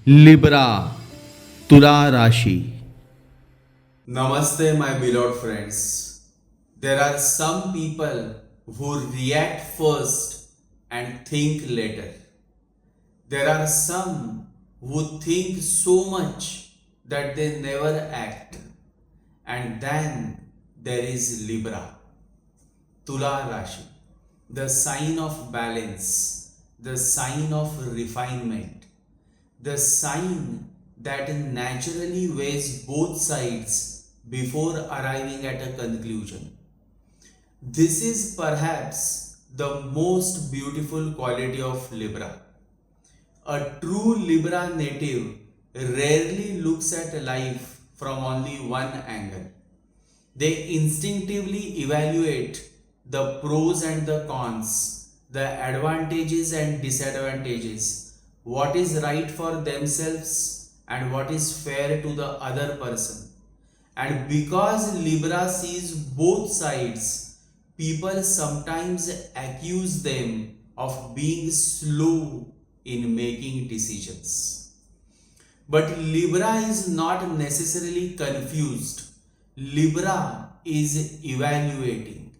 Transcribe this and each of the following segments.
Libra, Tula Rashi. Namaste, my beloved friends. There are some people who react first and think later. There are some who think so much that they never act. And then there is Libra, Tula Rashi, the sign of balance, the sign of refinement, the sign that naturally weighs both sides before arriving at a conclusion. This is perhaps the most beautiful quality of Libra. A true Libra native rarely looks at life from only one angle. They instinctively evaluate the pros and the cons, the advantages and disadvantages, what is right for themselves and what is fair to the other person. And because Libra sees both sides, people sometimes accuse them of being slow in making decisions. But Libra is not necessarily confused. Libra is evaluating.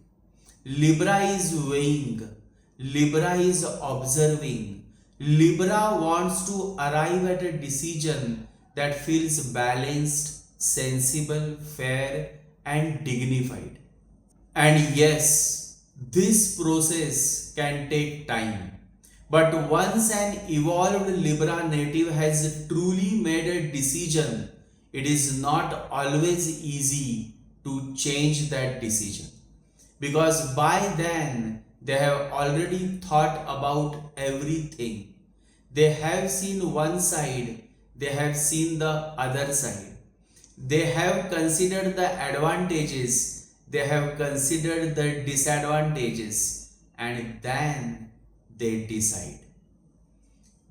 Libra is weighing. Libra is observing. Libra wants to arrive at a decision that feels balanced, sensible, fair, and dignified. And yes, this process can take time. But once an evolved Libra native has truly made a decision, it is not always easy to change that decision. Because by then, they have already thought about everything. They have seen one side, they have seen the other side. They have considered the advantages, they have considered the disadvantages, and then they decide.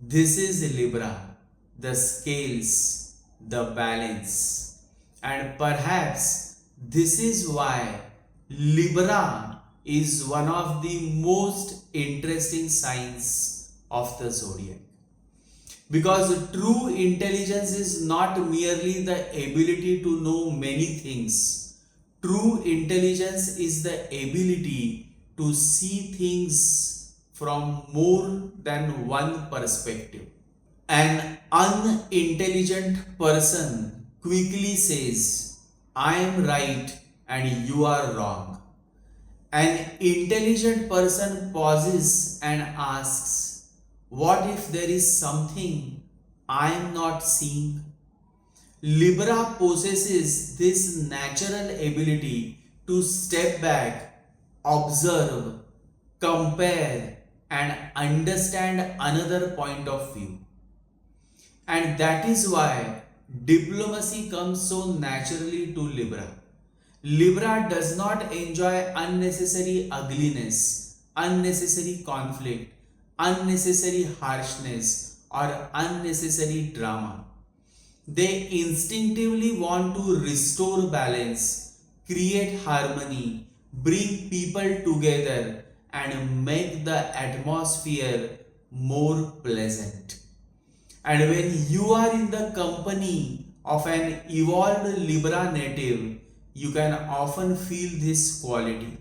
This is Libra, the scales, the balance. And perhaps this is why Libra is one of the most interesting signs of the zodiac. Because true intelligence is not merely the ability to know many things. True intelligence is the ability to see things from more than one perspective. An unintelligent person quickly says, I am right and you are wrong. An intelligent person pauses and asks, what if there is something I am not seeing? Libra possesses this natural ability to step back, observe, compare, and understand another point of view. And that is why diplomacy comes so naturally to Libra. Libra does not enjoy unnecessary ugliness, unnecessary conflict, unnecessary harshness, or unnecessary drama. They instinctively want to restore balance, create harmony, bring people together, and make the atmosphere more pleasant. And when you are in the company of an evolved Libra native, you can often feel this quality.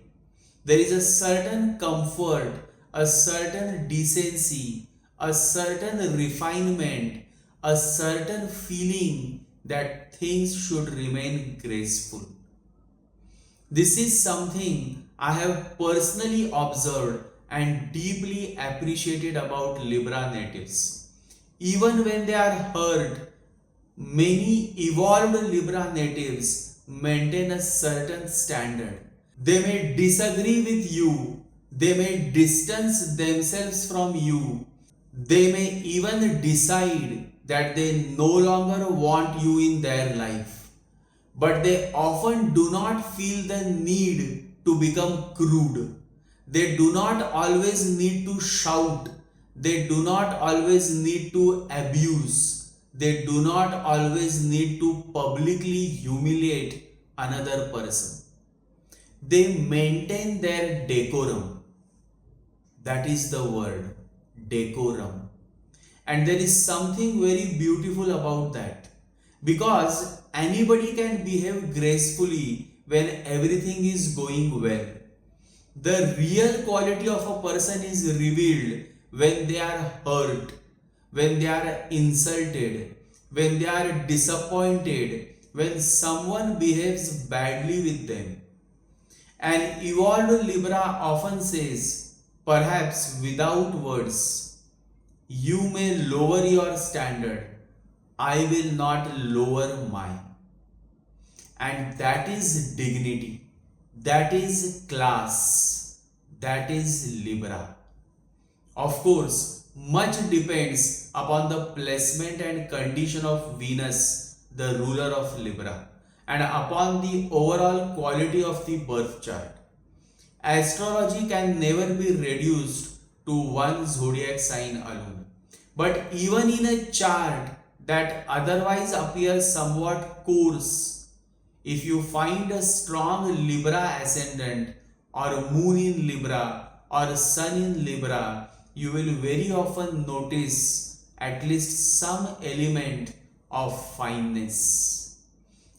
There is a certain comfort, a certain decency, a certain refinement, a certain feeling that things should remain graceful. This is something I have personally observed and deeply appreciated about Libra natives. Even when they are hurt, many evolved Libra natives maintain a certain standard. They may disagree with you, they may distance themselves from you, they may even decide that they no longer want you in their life. But they often do not feel the need to become crude. They do not always need to shout. They do not always need to abuse. They do not always need to publicly humiliate another person. They maintain their decorum. That is the word, decorum. And there is something very beautiful about that. Because anybody can behave gracefully when everything is going well. The real quality of a person is revealed when they are hurt, when they are insulted, when they are disappointed, when someone behaves badly with them. An evolved Libra often says, perhaps without words, you may lower your standard, I will not lower mine. And that is dignity, that is class, that is Libra. Of course, much depends upon the placement and condition of Venus, the ruler of Libra, and upon the overall quality of the birth chart. Astrology can never be reduced to one zodiac sign alone. But even in a chart that otherwise appears somewhat coarse, if you find a strong Libra ascendant or moon in Libra or sun in Libra, you will very often notice at least some element of fineness,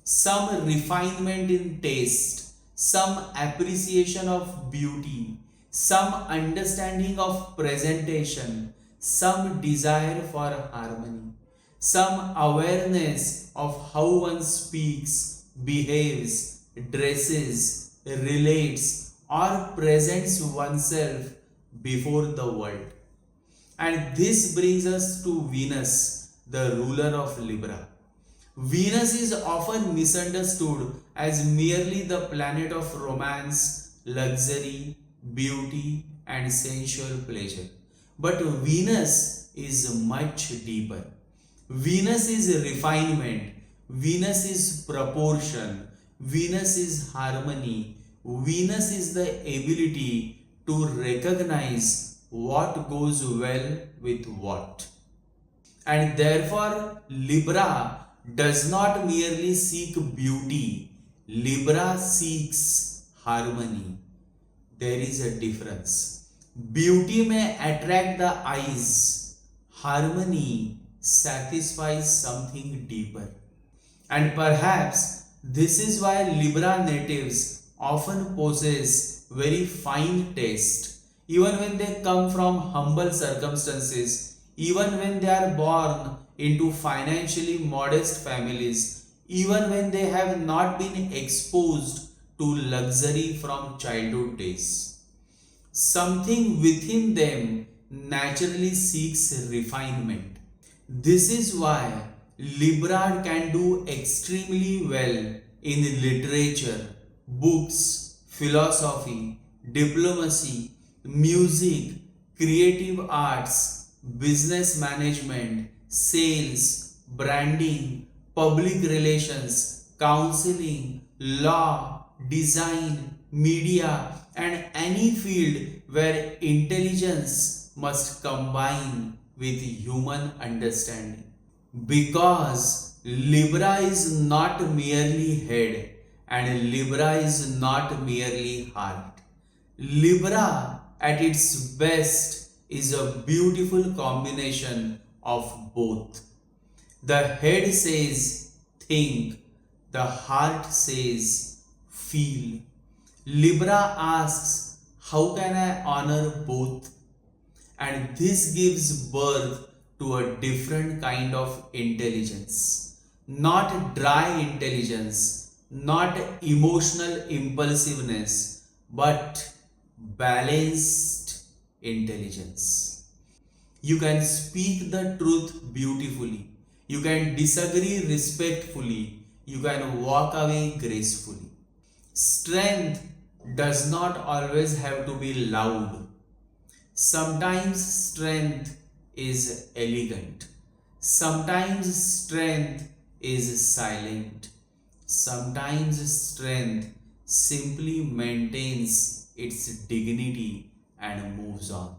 some refinement in taste, some appreciation of beauty, some understanding of presentation, some desire for harmony, some awareness of how one speaks, behaves, dresses, relates, or presents oneself before the world. And this brings us to Venus, the ruler of Libra. Venus is often misunderstood as merely the planet of romance, luxury, beauty, and sensual pleasure. But Venus is much deeper. Venus is refinement, Venus is proportion, Venus is harmony, Venus is the ability to recognize what goes well with what. And therefore, Libra does not merely seek beauty, Libra seeks harmony. There is a difference. Beauty may attract the eyes, harmony satisfies something deeper. And perhaps this is why Libra natives often possess very fine taste, even when they come from humble circumstances, even when they are born into financially modest families, even when they have not been exposed to luxury from childhood days. Something within them naturally seeks refinement. This is why Libra can do extremely well in literature, books, philosophy, diplomacy, music, creative arts, business management, sales, branding, public relations, counseling, law, design, media, and any field where intelligence must combine with human understanding. Because Libra is not merely head and Libra is not merely heart. Libra at its best is a beautiful combination of both. The head says think, the heart says feel. Libra asks, how can I honor both? And this gives birth to a different kind of intelligence. Not dry intelligence, not emotional impulsiveness, but balanced intelligence. You can speak the truth beautifully. You can disagree respectfully. You can walk away gracefully. Strength does not always have to be loud. Sometimes strength is elegant. Sometimes strength is silent. Sometimes strength simply maintains its dignity and moves on.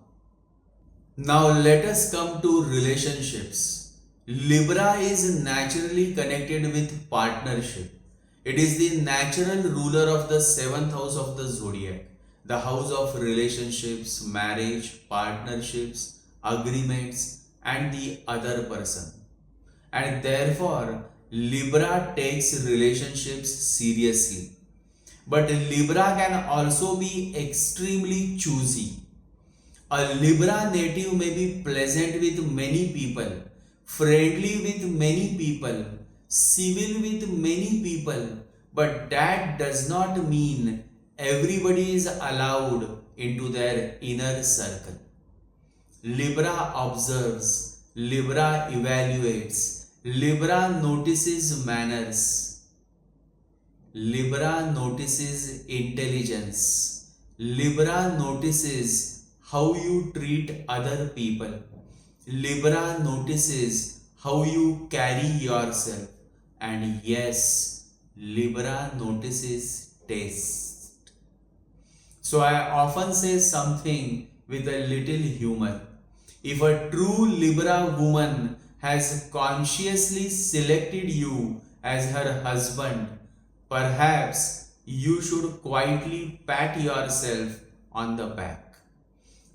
Now let us come to relationships. Libra is naturally connected with partnership. It is the natural ruler of the 7th house of the zodiac, the house of relationships, marriage, partnerships, agreements, and the other person. And therefore, Libra takes relationships seriously. But Libra can also be extremely choosy. A Libra native may be pleasant with many people, friendly with many people, civil with many people, but that does not mean everybody is allowed into their inner circle. Libra observes, Libra evaluates, Libra notices manners, Libra notices intelligence, Libra notices how you treat other people, Libra notices how you carry yourself, and yes, Libra notices taste. So I often say something with a little humor. If a true Libra woman has consciously selected you as her husband, perhaps you should quietly pat yourself on the back.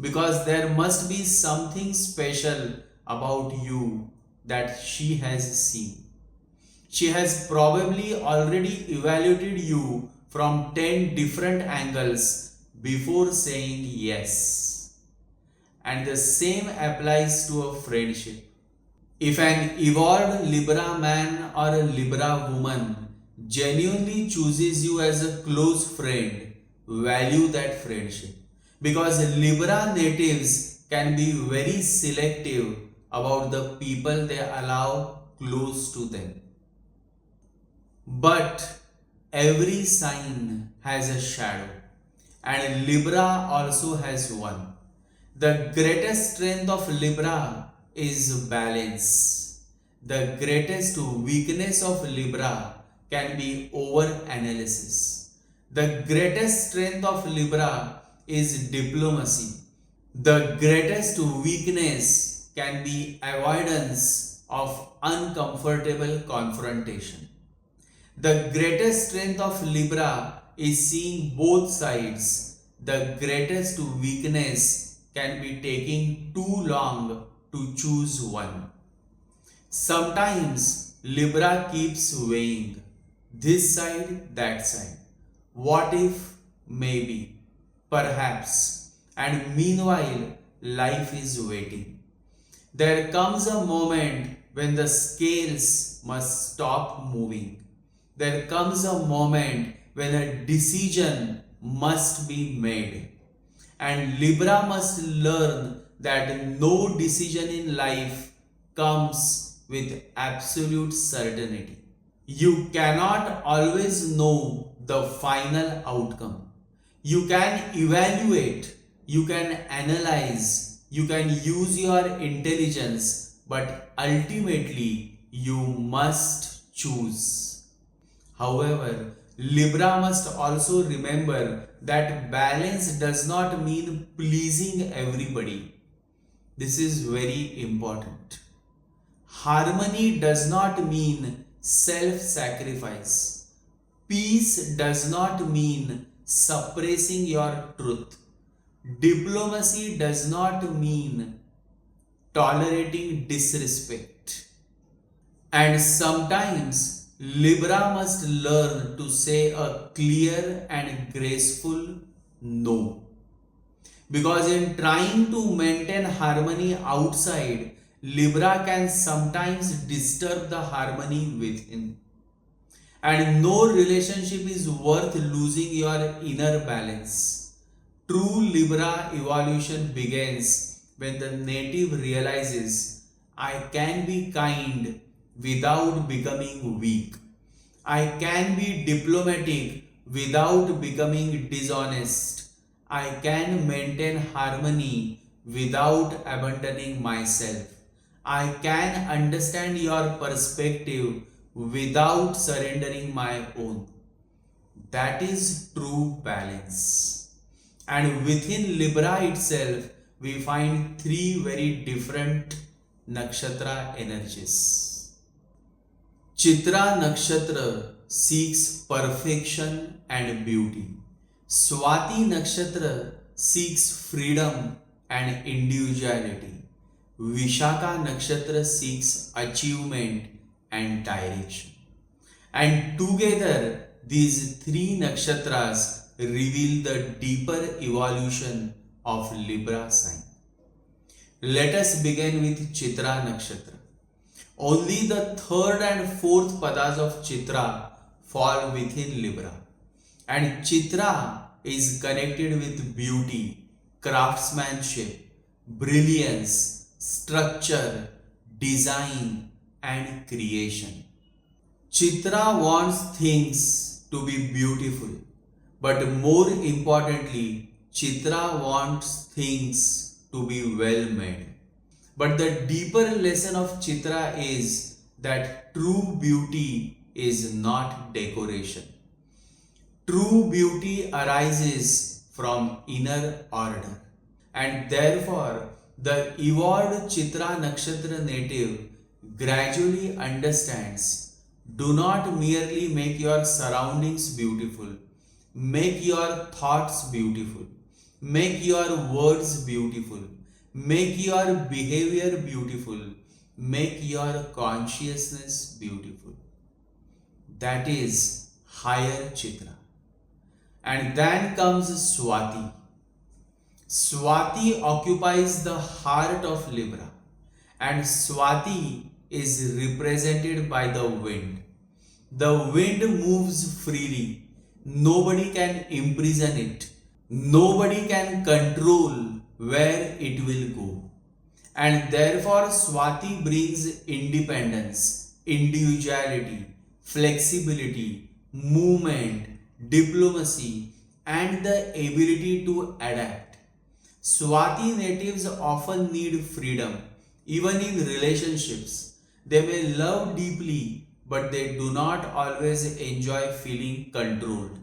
Because there must be something special about you that she has seen. She has probably already evaluated you from 10 different angles before saying yes. And the same applies to a friendship. If an evolved Libra man or a Libra woman genuinely chooses you as a close friend, value that friendship. Because Libra natives can be very selective about the people they allow close to them. But every sign has a shadow, and Libra also has one. The greatest strength of Libra is balance. The greatest weakness of Libra can be over-analysis. The greatest strength of Libra is diplomacy. The greatest weakness can be avoidance of uncomfortable confrontation. The greatest strength of Libra is seeing both sides. The greatest weakness can be taking too long to choose one. Sometimes Libra keeps weighing this side, that side. What if, maybe, perhaps, and meanwhile life is waiting. There comes a moment when the scales must stop moving. There comes a moment when a decision must be made. And Libra must learn that no decision in life comes with absolute certainty. You cannot always know the final outcome. You can evaluate, you can analyze, you can use your intelligence, but ultimately you must choose. However, Libra must also remember that balance does not mean pleasing everybody. This is very important. Harmony does not mean self-sacrifice. Peace does not mean suppressing your truth. Diplomacy does not mean tolerating disrespect. And sometimes Libra must learn to say a clear and graceful no. Because in trying to maintain harmony outside, Libra can sometimes disturb the harmony within. And no relationship is worth losing your inner balance. True Libra evolution begins when the native realizes, I can be kind without becoming weak. I can be diplomatic without becoming dishonest. I can maintain harmony without abandoning myself. I can understand your perspective without surrendering my own. That is true balance. And within Libra itself, we find three very different nakshatra energies. Chitra nakshatra seeks perfection and beauty. Swati nakshatra seeks freedom and individuality. Vishaka Nakshatra seeks achievement and direction. And together, these three nakshatras reveal the deeper evolution of Libra sign. Let us begin with Chitra Nakshatra. Only the third and fourth padas of Chitra fall within Libra. And Chitra is connected with beauty, craftsmanship, brilliance, structure, design, and creation. Chitra wants things to be beautiful, but more importantly, Chitra wants things to be well made. But the deeper lesson of Chitra is that true beauty is not decoration. True beauty arises from inner order. And therefore, the evolved Chitra Nakshatra native gradually understands: do not merely make your surroundings beautiful, make your thoughts beautiful, make your words beautiful, make your behavior beautiful, make your consciousness beautiful. That is higher Chitra. And then comes Swati. Swati occupies the heart of Libra, and Swati is represented by the wind. The wind moves freely. Nobody can imprison it. Nobody can control where it will go. And therefore, Swati brings independence, individuality, flexibility, movement, diplomacy, and the ability to adapt. Swati natives often need freedom, even in relationships. They may love deeply, but they do not always enjoy feeling controlled.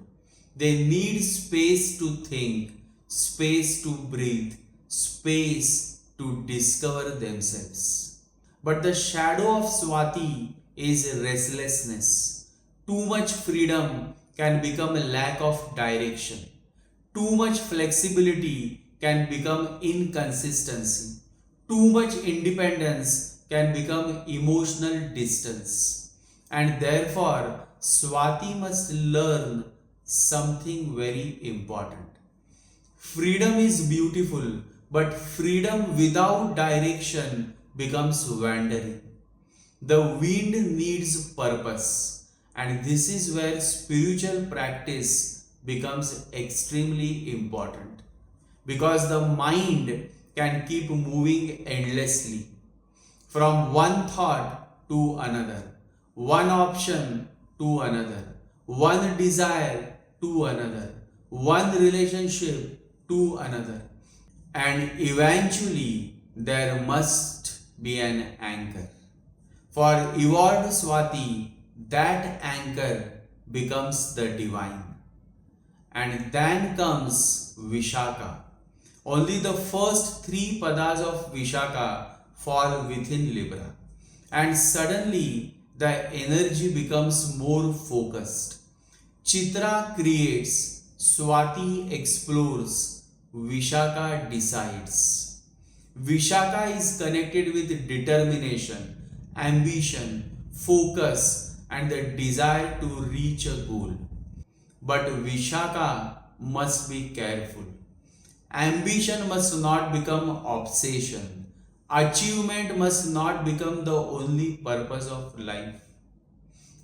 They need space to think, space to breathe, space to discover themselves. But the shadow of Swati is restlessness. Too much freedom can become a lack of direction. Too much flexibility can become inconsistency. Too much independence can become emotional distance. And therefore, Swati must learn something very important. Freedom is beautiful, but freedom without direction becomes wandering. The wind needs purpose, and this is where spiritual practice becomes extremely important, because the mind can keep moving endlessly from one thought to another, one option to another, one desire to another, one relationship to another, and eventually there must be an anchor. For evolved Swati, that anchor becomes the divine. And then comes Vishaka. Only the first three padas of Vishaka fall within Libra, and suddenly the energy becomes more focused. Chitra creates, Swati explores, Vishaka decides. Vishaka is connected with determination, ambition, focus, and the desire to reach a goal. But Vishaka must be careful. Ambition must not become obsession. Achievement must not become the only purpose of life.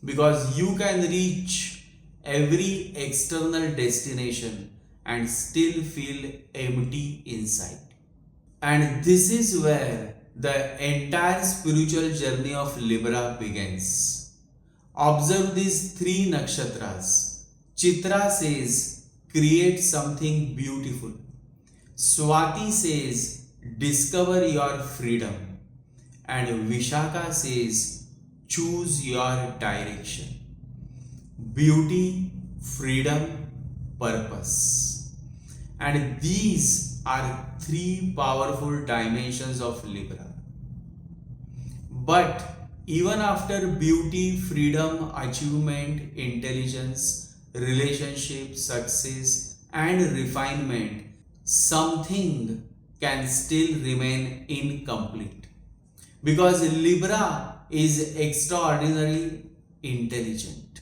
Because you can reach every external destination and still feel empty inside. And this is where the entire spiritual journey of Libra begins. Observe these three nakshatras. Chitra says, create something beautiful. Swati says, discover your freedom. And Vishaka says, choose your direction. Beauty, freedom, purpose. And these are three powerful dimensions of Libra. But even after beauty, freedom, achievement, intelligence, relationship, success, and refinement, something can still remain incomplete. because Libra is extraordinarily intelligent.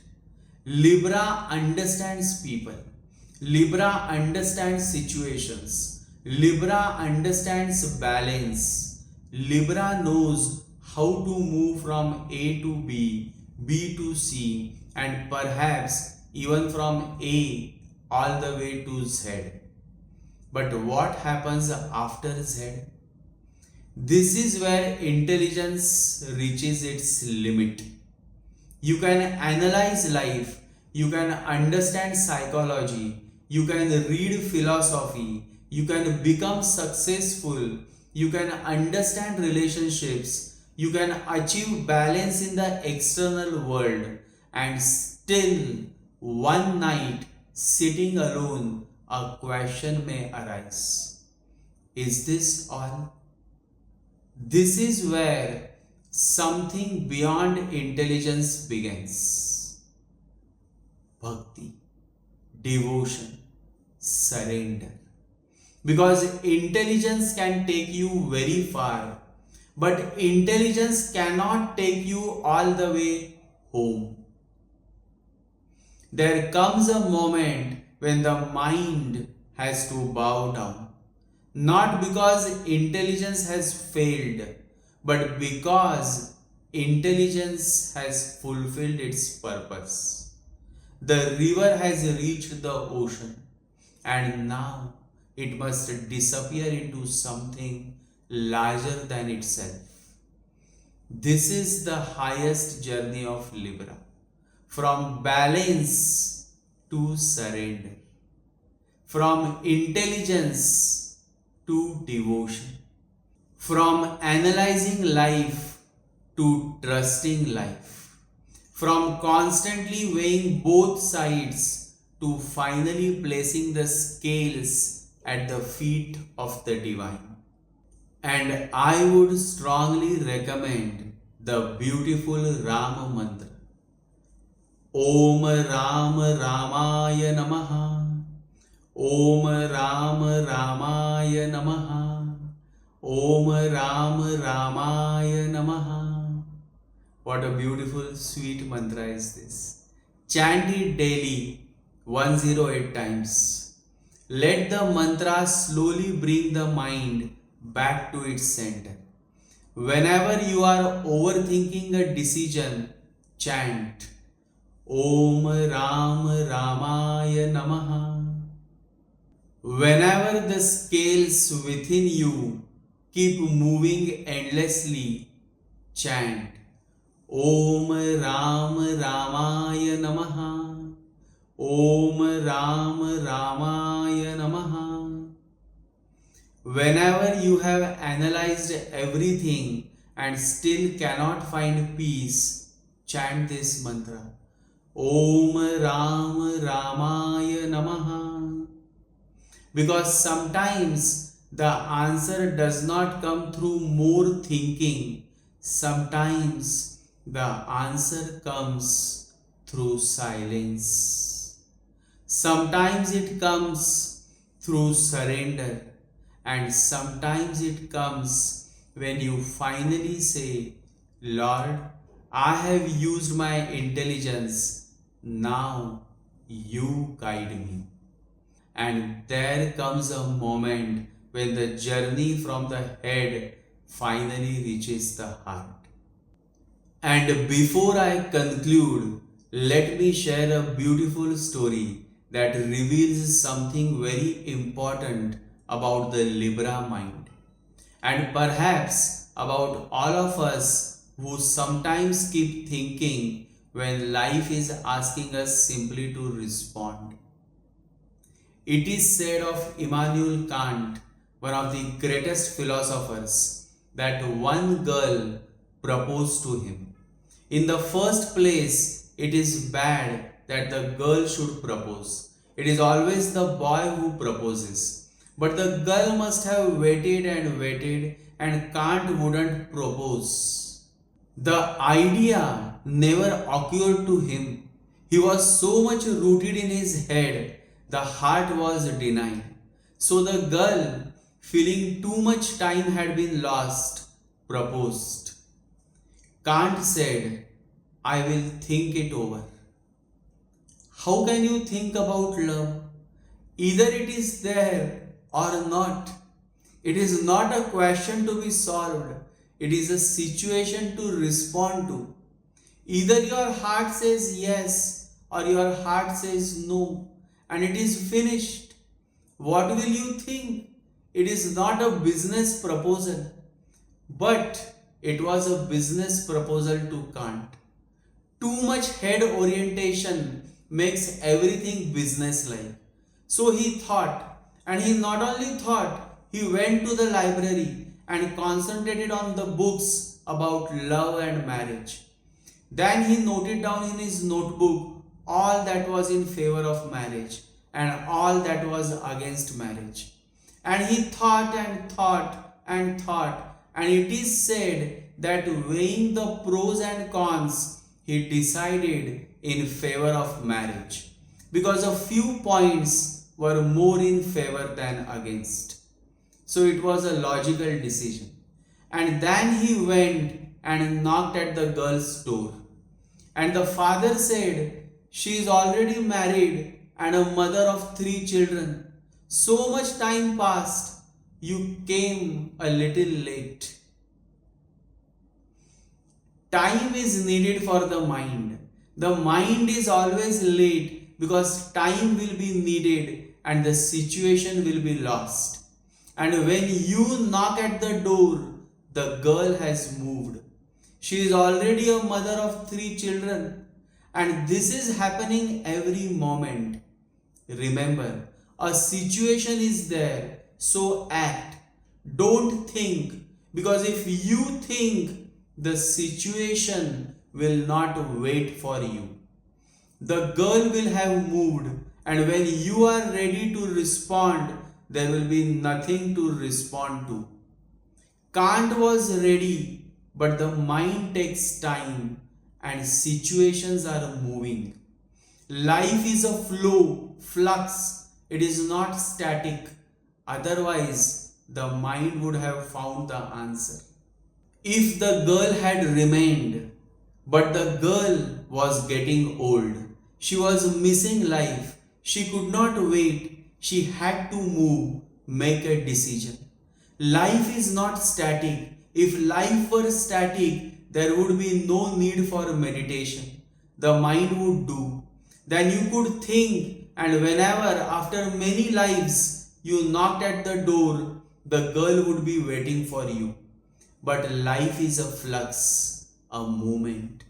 Libra understands people. Libra understands situations. Libra understands balance. Libra knows how to move from A to B, B to C, and perhaps even from A all the way to Z. But what happens after Z? This is where intelligence reaches its limit. You can analyze life, you can understand psychology, you can read philosophy, you can become successful, you can understand relationships, you can achieve balance in the external world, and still one night sitting alone, a question may arise. Is this all? This is where something beyond intelligence begins. Bhakti, devotion, surrender. Because intelligence can take you very far, but intelligence cannot take you all the way home. There comes a moment when the mind has to bow down. Not because intelligence has failed, but because intelligence has fulfilled its purpose. The river has reached the ocean, and now it must disappear into something larger than itself. This is the highest journey of Libra, from balance to surrender, from intelligence to devotion, from analyzing life to trusting life, from constantly weighing both sides to finally placing the scales at the feet of the divine. And I would strongly recommend the beautiful Rama mantra. Om Ram Ramaya Namaha. Om Ram Ramaya Namaha. Om Ram Ramaya Namaha. What a beautiful, sweet mantra is this. Chant it daily 108 times. Let the mantra slowly bring the mind back to its center. Whenever you are overthinking a decision, chant Om Ram Ramaya Namaha. Whenever the scales within you keep moving endlessly, chant Om Ram Ramaya Namaha. Om Ram Ramaya Namaha. Whenever you have analyzed everything and still cannot find peace, chant this mantra. Om Ram Ramaya Namaha. Because sometimes the answer does not come through more thinking. Sometimes the answer comes through silence. Sometimes it comes through surrender. And sometimes it comes when you finally say, Lord, I have used my intelligence. Now you guide me. And there comes a moment when the journey from the head finally reaches the heart. And before I conclude, let me share a beautiful story that reveals something very important about the Libra mind, and perhaps about all of us who sometimes keep thinking when life is asking us simply to respond. It is said of Immanuel Kant, one of the greatest philosophers, that one girl proposed to him. In the first place, it is bad that the girl should propose. It is always the boy who proposes. But the girl must have waited and Kant wouldn't propose. The idea never occurred to him. He was so much rooted in his head, the heart was denied. So the girl, feeling too much time had been lost, proposed. Kant said, I will think it over. How can you think about love? Either it is there or not. It is not a question to be solved. It is a situation to respond to. Either your heart says yes or your heart says no, and it is finished. What will you think? It is not a business proposal, but it was a business proposal to Kant. Too much head orientation makes everything business-like. So he thought, and he not only thought, he went to the library and concentrated on the books about love and marriage. Then he noted down in his notebook all that was in favor of marriage and all that was against marriage. And he thought and thought and thought, and it is said that weighing the pros and cons, he decided in favor of marriage because a few points were more in favor than against. So it was a logical decision. And then he went and knocked at the girl's door. And the father said, she is already married and a mother of 3 children. So much time passed, you came a little late. Time is needed for the mind. The mind is always late because time will be needed and the situation will be lost. And when you knock at the door, the girl has moved. She is already a mother of 3 children. And this is happening every moment. Remember, a situation is there, so act. Don't think, because if you think, the situation will not wait for you. The girl will have moved, and when you are ready to respond, there will be nothing to respond to. Kant was ready, but the mind takes time and situations are moving. Life is a flow, flux. It is not static. Otherwise, the mind would have found the answer. If the girl had remained, but the girl was getting old, she was missing life, she could not wait, she had to move, make a decision. Life is not static. If life were static, there would be no need for meditation. The mind would do. Then you could think, and whenever after many lives you knocked at the door, the girl would be waiting for you. But life is a flux, a movement.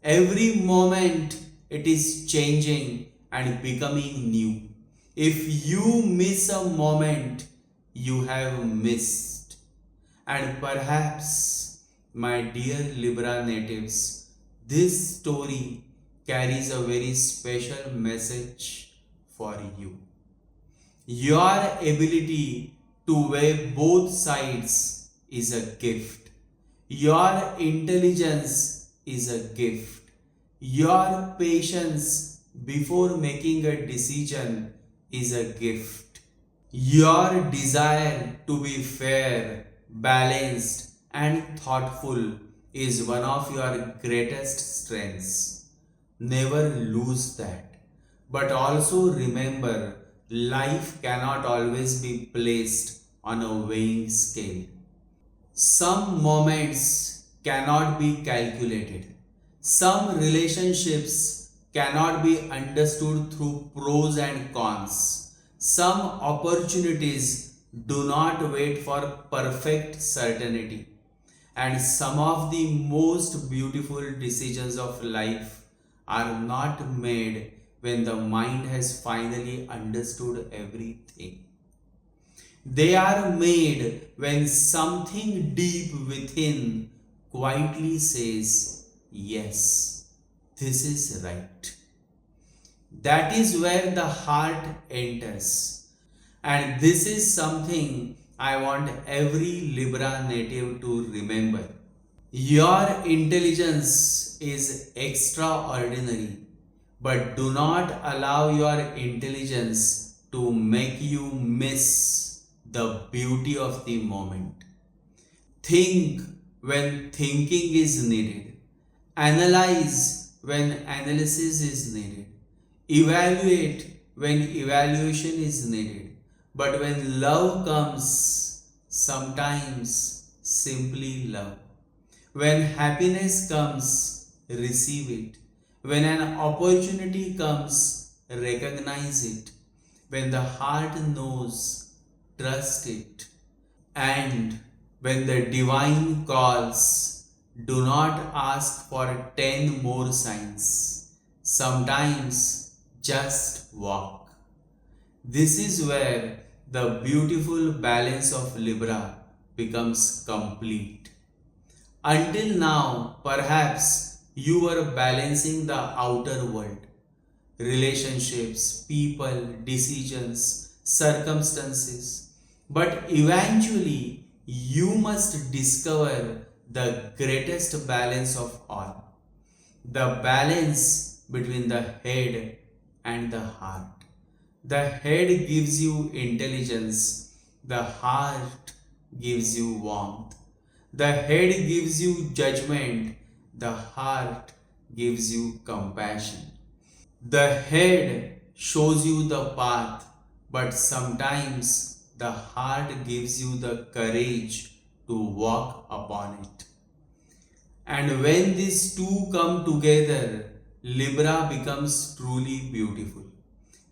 Every moment it is changing and becoming new. If you miss a moment, you have missed. And perhaps, my dear Libra natives, this story carries a very special message for you. Your ability to weigh both sides is a gift. Your intelligence is a gift. Your patience before making a decision is a gift. Your desire to be fair, balanced, and thoughtful is one of your greatest strengths. Never lose that. But also remember, life cannot always be placed on a weighing scale. Some moments cannot be calculated. Some relationships cannot be understood through pros and cons. Some opportunities do not wait for perfect certainty. And some of the most beautiful decisions of life are not made when the mind has finally understood everything. They are made when something deep within quietly says, yes, this is right. That is where the heart enters. And this is something I want every Libra native to remember. Your intelligence is extraordinary, but do not allow your intelligence to make you miss the beauty of the moment. Think when thinking is needed, analyze when analysis is needed, evaluate when evaluation is needed. But when love comes, sometimes simply love. When happiness comes, receive it. When an opportunity comes, recognize it. When the heart knows, trust it. And when the divine calls, do not ask for 10 more signs. Sometimes just walk. This is where the beautiful balance of Libra becomes complete. Until now, perhaps you were balancing the outer world, relationships, people, decisions, circumstances. But eventually, you must discover the greatest balance of all, the balance between the head and the heart. The head gives you intelligence, the heart gives you warmth. The head gives you judgment, the heart gives you compassion. The head shows you the path, but sometimes the heart gives you the courage to walk upon it. And when these two come together, Libra becomes truly beautiful.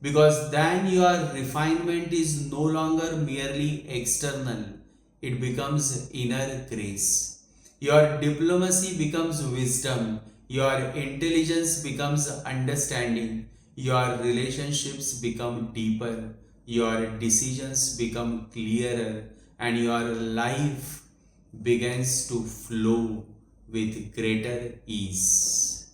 Because then your refinement is no longer merely external, it becomes inner grace. Your diplomacy becomes wisdom, your intelligence becomes understanding, your relationships become deeper, your decisions become clearer, and your life begins to flow with greater ease.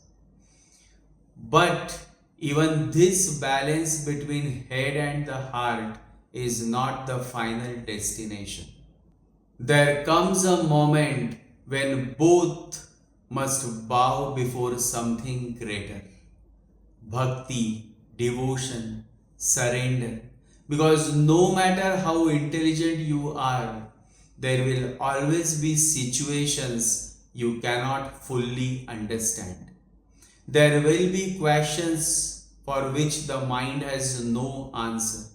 But even this balance between head and the heart is not the final destination. There comes a moment when both must bow before something greater. Bhakti, devotion, surrender. Because no matter how intelligent you are, there will always be situations you cannot fully understand. There will be questions for which the mind has no answer.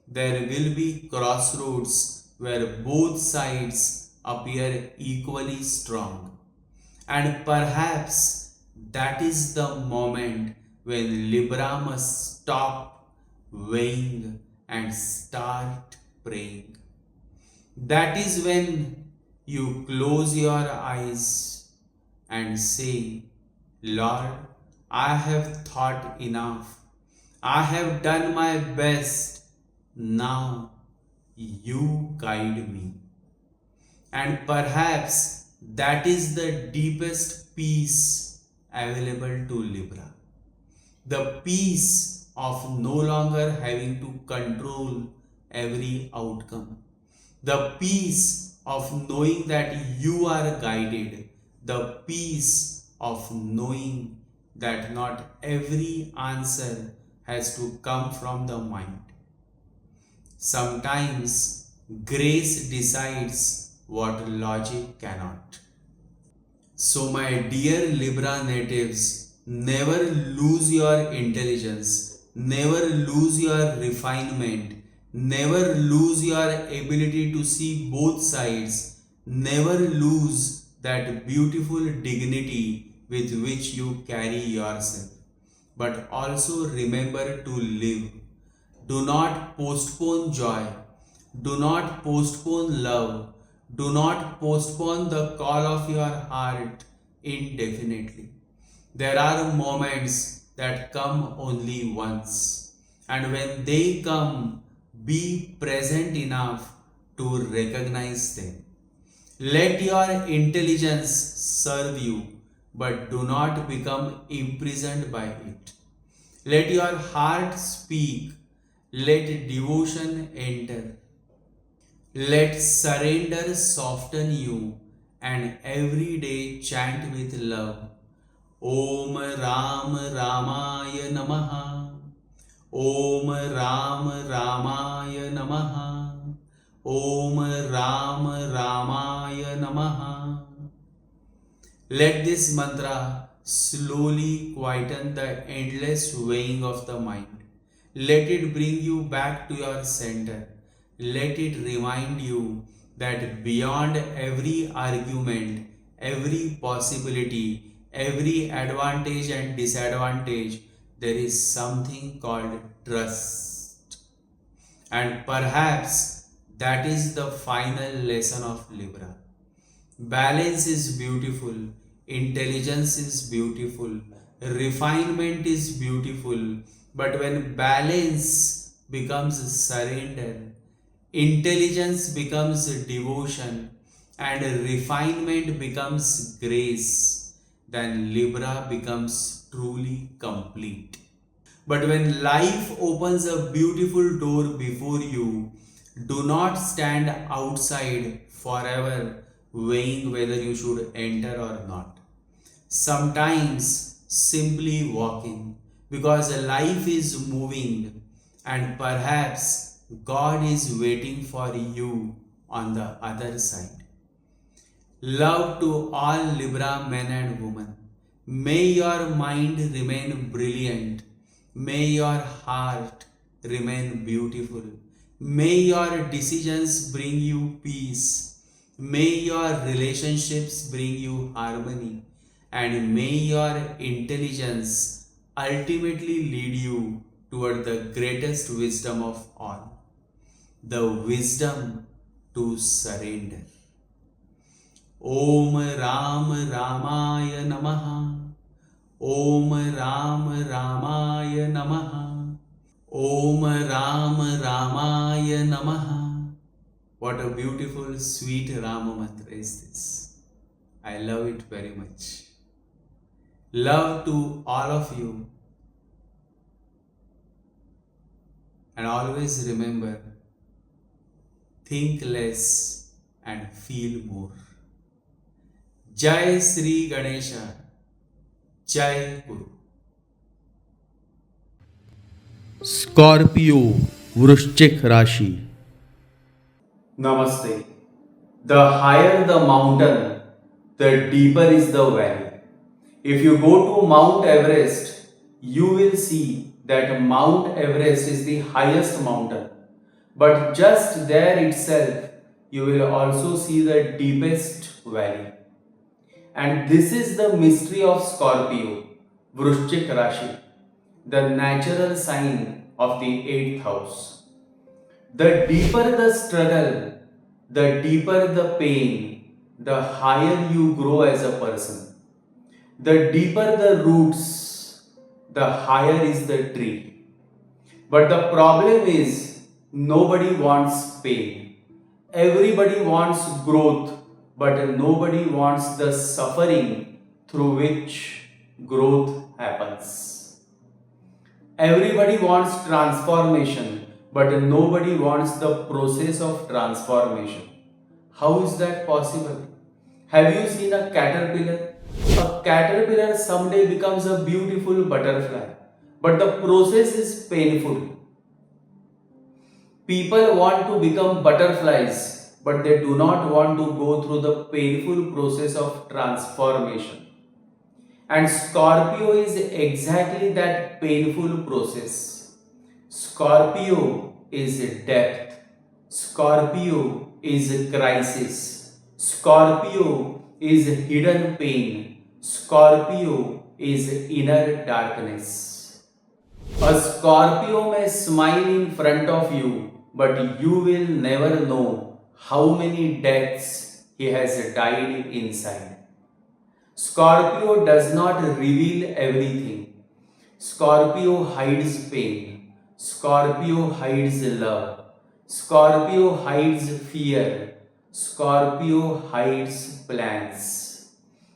There will be crossroads where both sides appear equally strong. And perhaps that is the moment when Libra must stop weighing and start praying. That is when you close your eyes and say, Lord, I have thought enough. I have done my best. Now you guide me. And perhaps that is the deepest peace available to Libra. The peace of no longer having to control every outcome. The peace of knowing that you are guided. The peace of knowing that not every answer has to come from the mind. Sometimes grace decides what logic cannot. So, my dear Libra natives, never lose your intelligence, never lose your refinement, never lose your ability to see both sides, never lose that beautiful dignity with which you carry yourself. But also remember to live. Do not postpone joy. Do not postpone love. Do not postpone the call of your heart indefinitely. There are moments that come only once, and when they come, be present enough to recognize them. Let your intelligence serve you, but do not become imprisoned by it. Let your heart speak. Let devotion enter. Let surrender soften you, and every day chant with love. Om Ram Ramaya Namaha. Om Ram Ramaya Namaha. Om Ram Ramaya Namaha. Let this mantra slowly quieten the endless weighing of the mind. Let it bring you back to your center. Let it remind you that beyond every argument, every possibility, every advantage and disadvantage, there is something called trust. And perhaps that is the final lesson of Libra. Balance is beautiful, intelligence is beautiful, refinement is beautiful, but when balance becomes surrender, intelligence becomes devotion, and refinement becomes grace, then Libra becomes truly complete. But when life opens a beautiful door before you, do not stand outside forever weighing whether you should enter or not. Sometimes simply walking, because life is moving and perhaps God is waiting for you on the other side. Love to all Libra men and women. May your mind remain brilliant. May your heart remain beautiful. May your decisions bring you peace. May your relationships bring you harmony. And may your intelligence ultimately lead you toward the greatest wisdom of all, the wisdom to surrender. Om Ram Ramaya Namaha. Om Ram Ramaya Namaha. Om Ram Ramaya Namaha. What a beautiful, sweet Rama mantra is this. I love it very much. Love to all of you. And always remember, think less and feel more. Jai Sri Ganesha, Jai Guru. Scorpio Vrushchik Rashi. Namaste. The higher the mountain, the deeper is the valley. If you go to Mount Everest, you will see that Mount Everest is the highest mountain. But just there itself, you will also see the deepest valley. And this is the mystery of Scorpio, Vrushchik Rashi, the natural sign of the 8th house. The deeper the struggle, the deeper the pain, the higher you grow as a person. The deeper the roots, the higher is the tree. But the problem is, nobody wants pain. Everybody wants growth, but nobody wants the suffering through which growth happens. Everybody wants transformation, but nobody wants the process of transformation. How is that possible? Have you seen a caterpillar? A caterpillar someday becomes a beautiful butterfly, but the process is painful. People want to become butterflies, but they do not want to go through the painful process of transformation. And Scorpio is exactly that painful process. Scorpio is depth. Scorpio is crisis. Scorpio is hidden pain. Scorpio is inner darkness. A Scorpio may smile in front of you, but you will never know how many deaths he has died inside. Scorpio does not reveal everything. Scorpio hides pain. Scorpio hides love. Scorpio hides fear. Scorpio hides plans.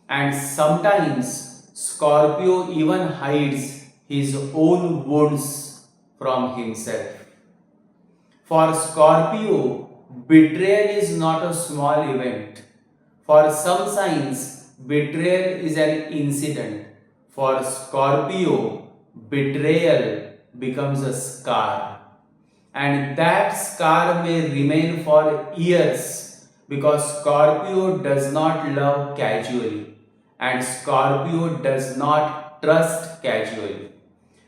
And sometimes Scorpio even hides his own wounds from himself. For Scorpio, betrayal is not a small event. For some signs, betrayal is an incident. For Scorpio, betrayal becomes a scar. And that scar may remain for years because Scorpio does not love casually. and Scorpio does not trust casually.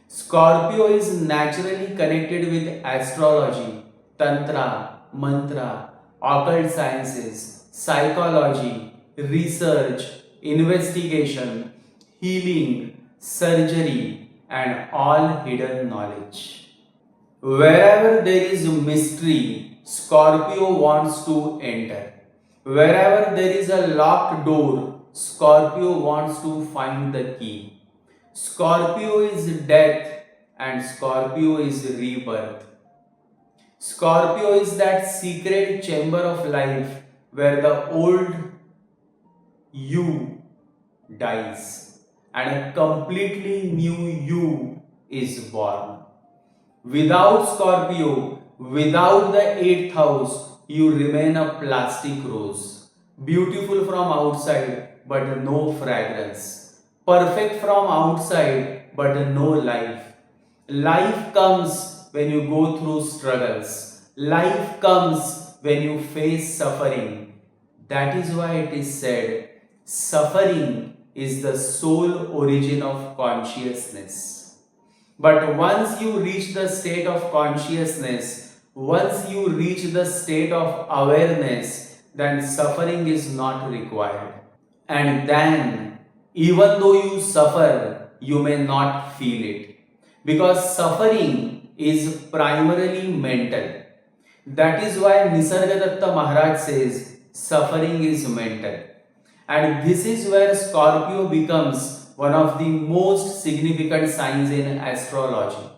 Scorpio is naturally connected with astrology, tantra, mantra, occult sciences, psychology, research, investigation, healing, surgery, and all hidden knowledge. Wherever there is mystery, Scorpio wants to enter. Wherever there is a locked door, Scorpio wants to find the key. Scorpio is death and Scorpio is rebirth. Scorpio is that secret chamber of life where the old you dies and a completely new you is born. Without Scorpio, without the 8th house, you remain a plastic rose. Beautiful from outside, but no fragrance. Perfect from outside, but no life. Life comes when you go through struggles. Life comes when you face suffering. That is why it is said, suffering is the sole origin of consciousness. But once you reach the state of consciousness, once you reach the state of awareness, then suffering is not required. And then, even though you suffer, you may not feel it. Because suffering is primarily mental. That is why Nisargadatta Maharaj says, suffering is mental. And this is where Scorpio becomes one of the most significant signs in astrology.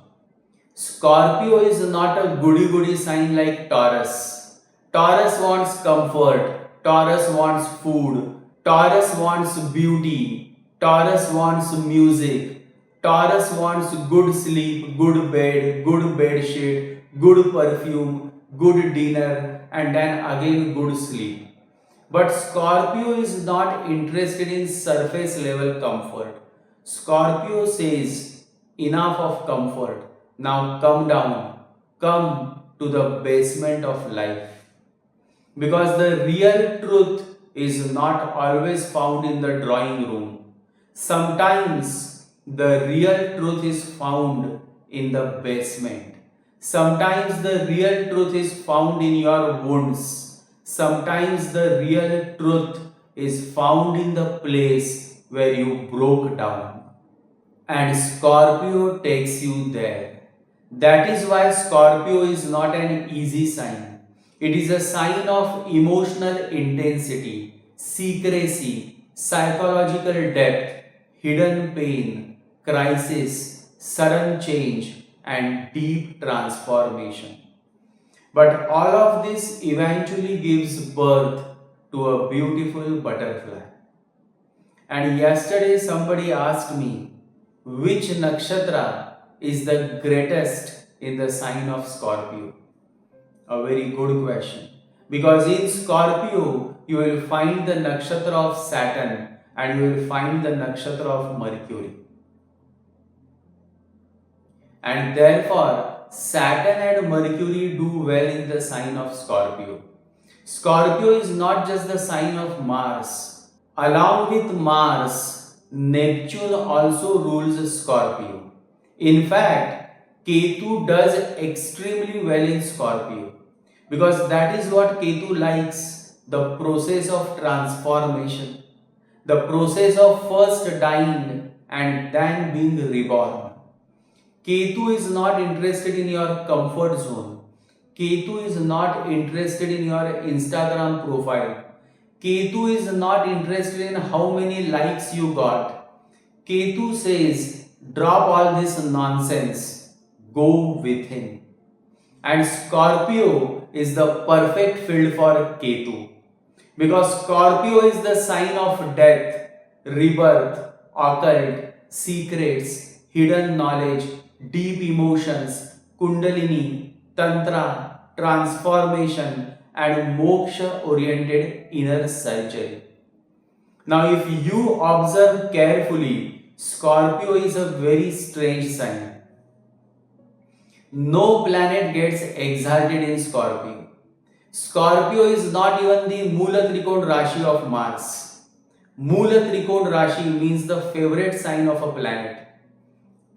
Scorpio is not a goody-goody sign like Taurus. Taurus wants comfort, Taurus wants food, Taurus wants beauty, Taurus wants music, Taurus wants good sleep, good bed sheet, good perfume, good dinner, and then again good sleep. But Scorpio is not interested in surface level comfort. Scorpio says, enough of comfort. Now come down. Come to the basement of life. Because the real truth is not always found in the drawing room. Sometimes the real truth is found in the basement. Sometimes the real truth is found in your wounds. Sometimes the real truth is found in the place where you broke down. And Scorpio takes you there. That is why Scorpio is not an easy sign. It is a sign of emotional intensity, secrecy, psychological depth, hidden pain, crisis, sudden change, and deep transformation. But all of this eventually gives birth to a beautiful butterfly. And yesterday somebody asked me, which nakshatra is the greatest in the sign of Scorpio? A very good question. Because in Scorpio, you will find the nakshatra of Saturn and you will find the nakshatra of Mercury. And therefore, Saturn and Mercury do well in the sign of Scorpio. Scorpio is not just the sign of Mars. Along with Mars, Neptune also rules Scorpio. In fact, Ketu does extremely well in Scorpio. Because that is what Ketu likes, the process of transformation. The process of first dying and then being reborn. Ketu is not interested in your comfort zone. Ketu is not interested in your Instagram profile. Ketu is not interested in how many likes you got. Ketu says, drop all this nonsense. Go within. And Scorpio is the perfect field for Ketu. Because Scorpio is the sign of death, rebirth, occult, secrets, hidden knowledge, deep emotions, kundalini, tantra, transformation, and moksha oriented inner surgery. Now if you observe carefully, Scorpio is a very strange sign. No planet gets exalted in Scorpio. Scorpio is not even the Mula Trikona Rashi of Mars. Mula Trikona Rashi means the favorite sign of a planet.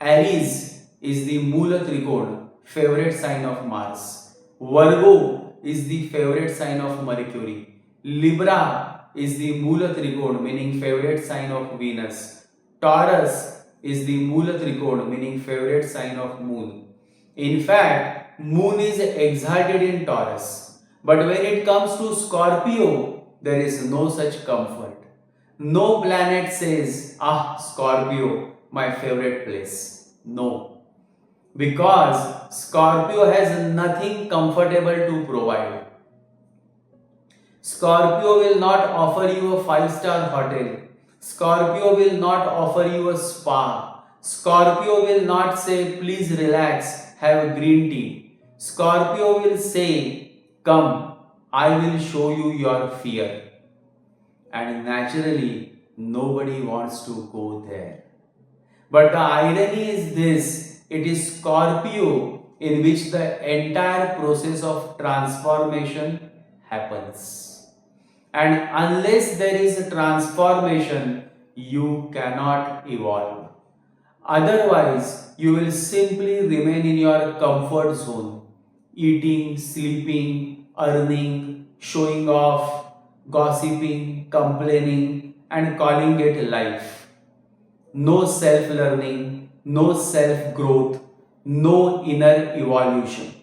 Aries is the Mula Trikona, favorite sign of Mars. Virgo is the favorite sign of Mercury. Libra is the Mula Trikona, meaning favorite sign of Venus. Taurus is the Mula Trikona, meaning favorite sign of Moon. In fact, Moon is exalted in Taurus. But when it comes to Scorpio, there is no such comfort. No planet says, Scorpio, my favorite place. No. Because Scorpio has nothing comfortable to provide. Scorpio will not offer you a 5-star hotel. Scorpio will not offer you a spa. Scorpio will not say, please relax, have green tea. Scorpio will say, come, I will show you your fear. And naturally, nobody wants to go there. But the irony is this, it is Scorpio in which the entire process of transformation happens. And unless there is a transformation, you cannot evolve. Otherwise, you will simply remain in your comfort zone, eating, sleeping, earning, showing off, gossiping, complaining, and calling it life. No self-learning, no self-growth, no inner evolution.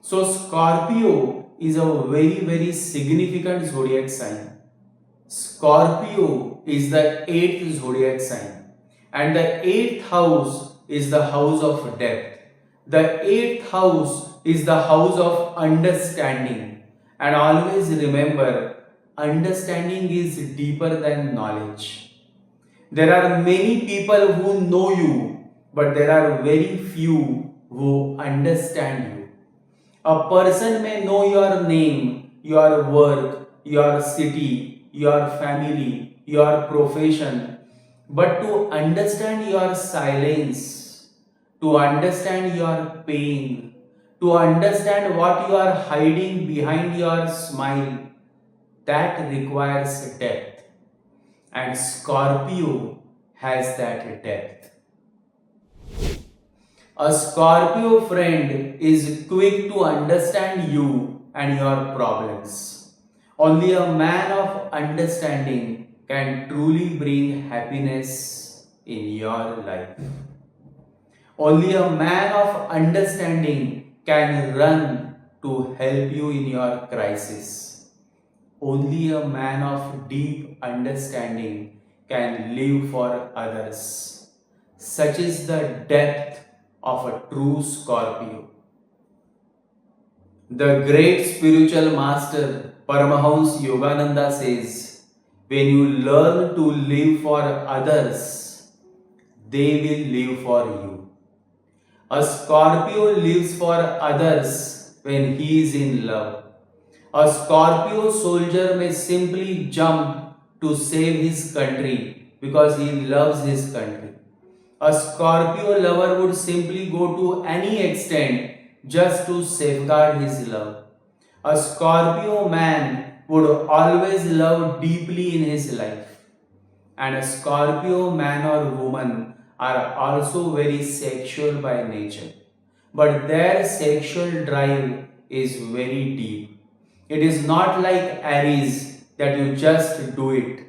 So Scorpio is a very significant zodiac sign. Scorpio is the 8th zodiac sign, and the 8th house is the house of depth. The 8th house is the house of understanding. And always remember, understanding is deeper than knowledge. There are many people who know you, but there are very few who understand you. A person may know your name, your work, your city, your family, your profession, but to understand your silence, to understand your pain, to understand what you are hiding behind your smile, that requires depth. And Scorpio has that depth. A Scorpio friend is quick to understand you and your problems. Only a man of understanding can truly bring happiness in your life. Only a man of understanding can run to help you in your crisis. Only a man of deep understanding can live for others. Such is the depth of a true Scorpio. The great spiritual master Paramahansa Yogananda says, when you learn to live for others, they will live for you. A Scorpio lives for others when he is in love. A Scorpio soldier may simply jump to save his country because he loves his country. A Scorpio lover would simply go to any extent just to safeguard his love. A Scorpio man would always love deeply in his life. And a Scorpio man or woman are also very sexual by nature. But their sexual drive is very deep. It is not like Aries that you just do it.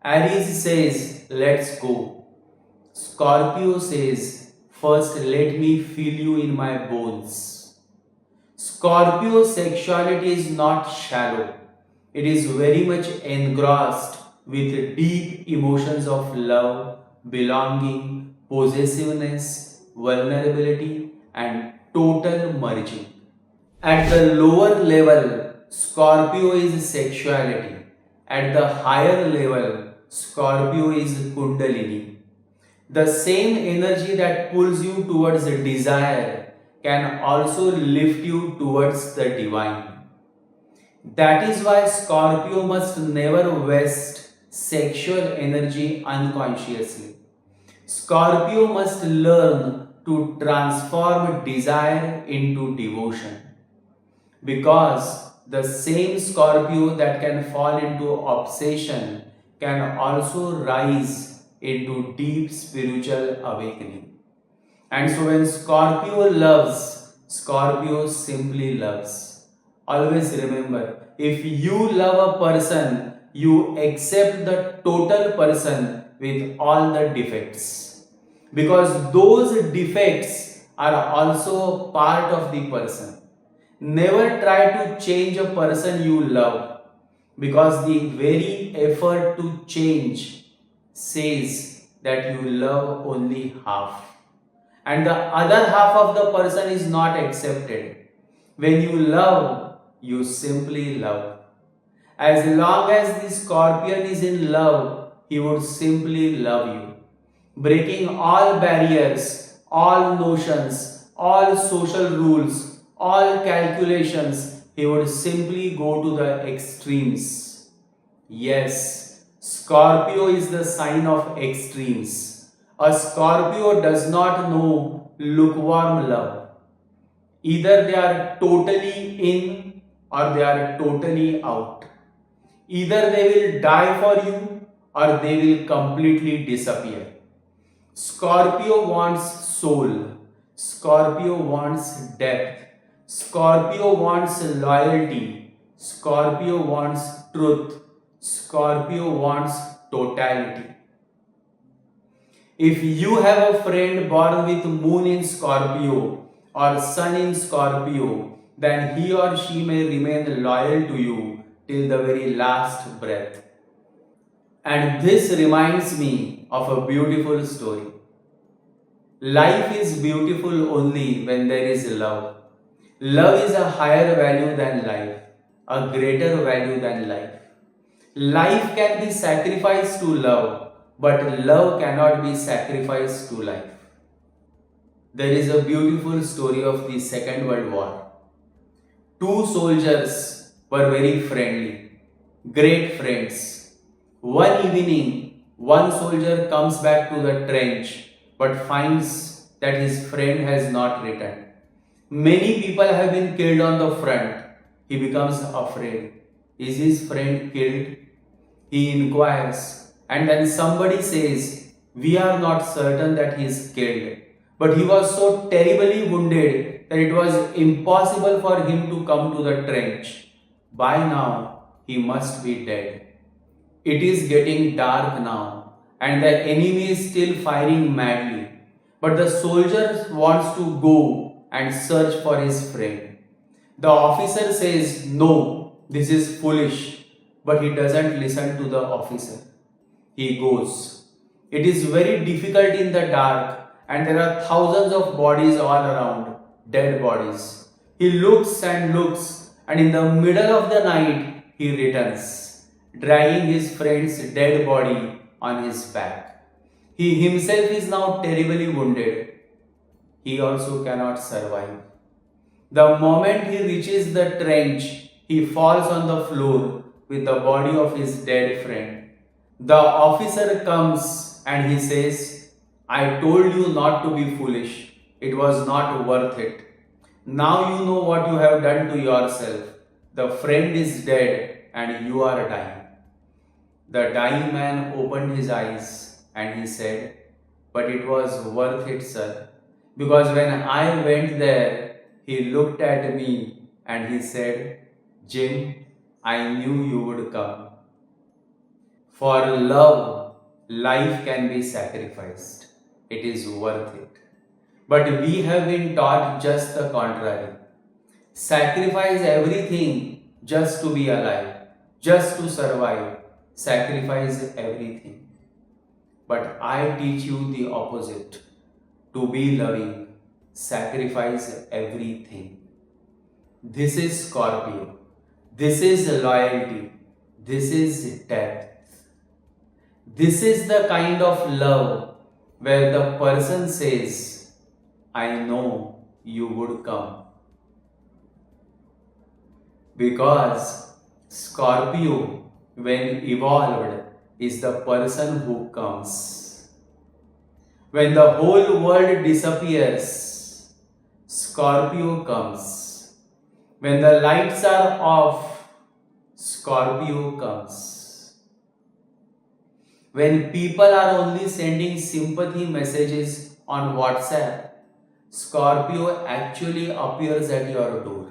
Aries says, let's go. Scorpio says, first let me feel you in my bones. Scorpio sexuality is not shallow. It is very much engrossed with deep emotions of love, belonging, possessiveness, vulnerability, and total merging. At the lower level, Scorpio is sexuality. At the higher level, Scorpio is Kundalini. The same energy that pulls you towards desire can also lift you towards the divine. That is why Scorpio must never waste sexual energy unconsciously. Scorpio must learn to transform desire into devotion. Because the same Scorpio that can fall into obsession can also rise into deep spiritual awakening. And so when Scorpio loves, Scorpio simply loves. Always remember, if you love a person, you accept the total person with all the defects. Because those defects are also part of the person. Never try to change a person you love, because the very effort to change says that you love only half, and the other half of the person is not accepted. When you love, you simply love. As long as the scorpion is in love, he would simply love you, breaking all barriers, all notions, all social rules, all calculations. He would simply go to the extremes. Yes, Scorpio is the sign of extremes. A Scorpio does not know lukewarm love. Either they are totally in or they are totally out. Either they will die for you or they will completely disappear. Scorpio wants soul. Scorpio wants depth. Scorpio wants loyalty. Scorpio wants truth. Scorpio wants totality. If you have a friend born with moon in Scorpio or sun in Scorpio, then he or she may remain loyal to you till the very last breath. And this reminds me of a beautiful story. Life is beautiful only when there is love. Love is a higher value than life, a greater value than life. Life can be sacrificed to love, but love cannot be sacrificed to life. There is a beautiful story of the Second World War. Two soldiers were very friendly, great friends. One evening, one soldier comes back to the trench but finds that his friend has not returned. Many people have been killed on the front. He becomes afraid. Is his friend killed? He inquires, and then somebody says, "We are not certain that he is killed, but he was so terribly wounded that it was impossible for him to come to the trench. By now, he must be dead." It is getting dark now, and the enemy is still firing madly, but the soldier wants to go and search for his friend. The officer says, "No, this is foolish," but he doesn't listen to the officer. He goes. It is very difficult in the dark, and there are thousands of bodies all around, dead bodies. He looks and looks, and in the middle of the night, he returns, dragging his friend's dead body on his back. He himself is now terribly wounded. He also cannot survive. The moment he reaches the trench, he falls on the floor with the body of his dead friend. The officer comes and he says, "I told you not to be foolish. It was not worth it. Now you know what you have done to yourself. The friend is dead and you are dying." The dying man opened his eyes and he said, "But it was worth it, sir. Because when I went there, he looked at me and he said, 'Jim, I knew you would come.'" For love, life can be sacrificed. It is worth it. But we have been taught just the contrary. Sacrifice everything just to be alive, just to survive. Sacrifice everything. But I teach you the opposite. To be loving, sacrifice everything. This is Scorpio. This is loyalty. This is depth. This is the kind of love where the person says, "I know you would come." Because Scorpio, when evolved, is the person who comes. When the whole world disappears, Scorpio comes. When the lights are off, Scorpio comes. When people are only sending sympathy messages on WhatsApp, Scorpio actually appears at your door.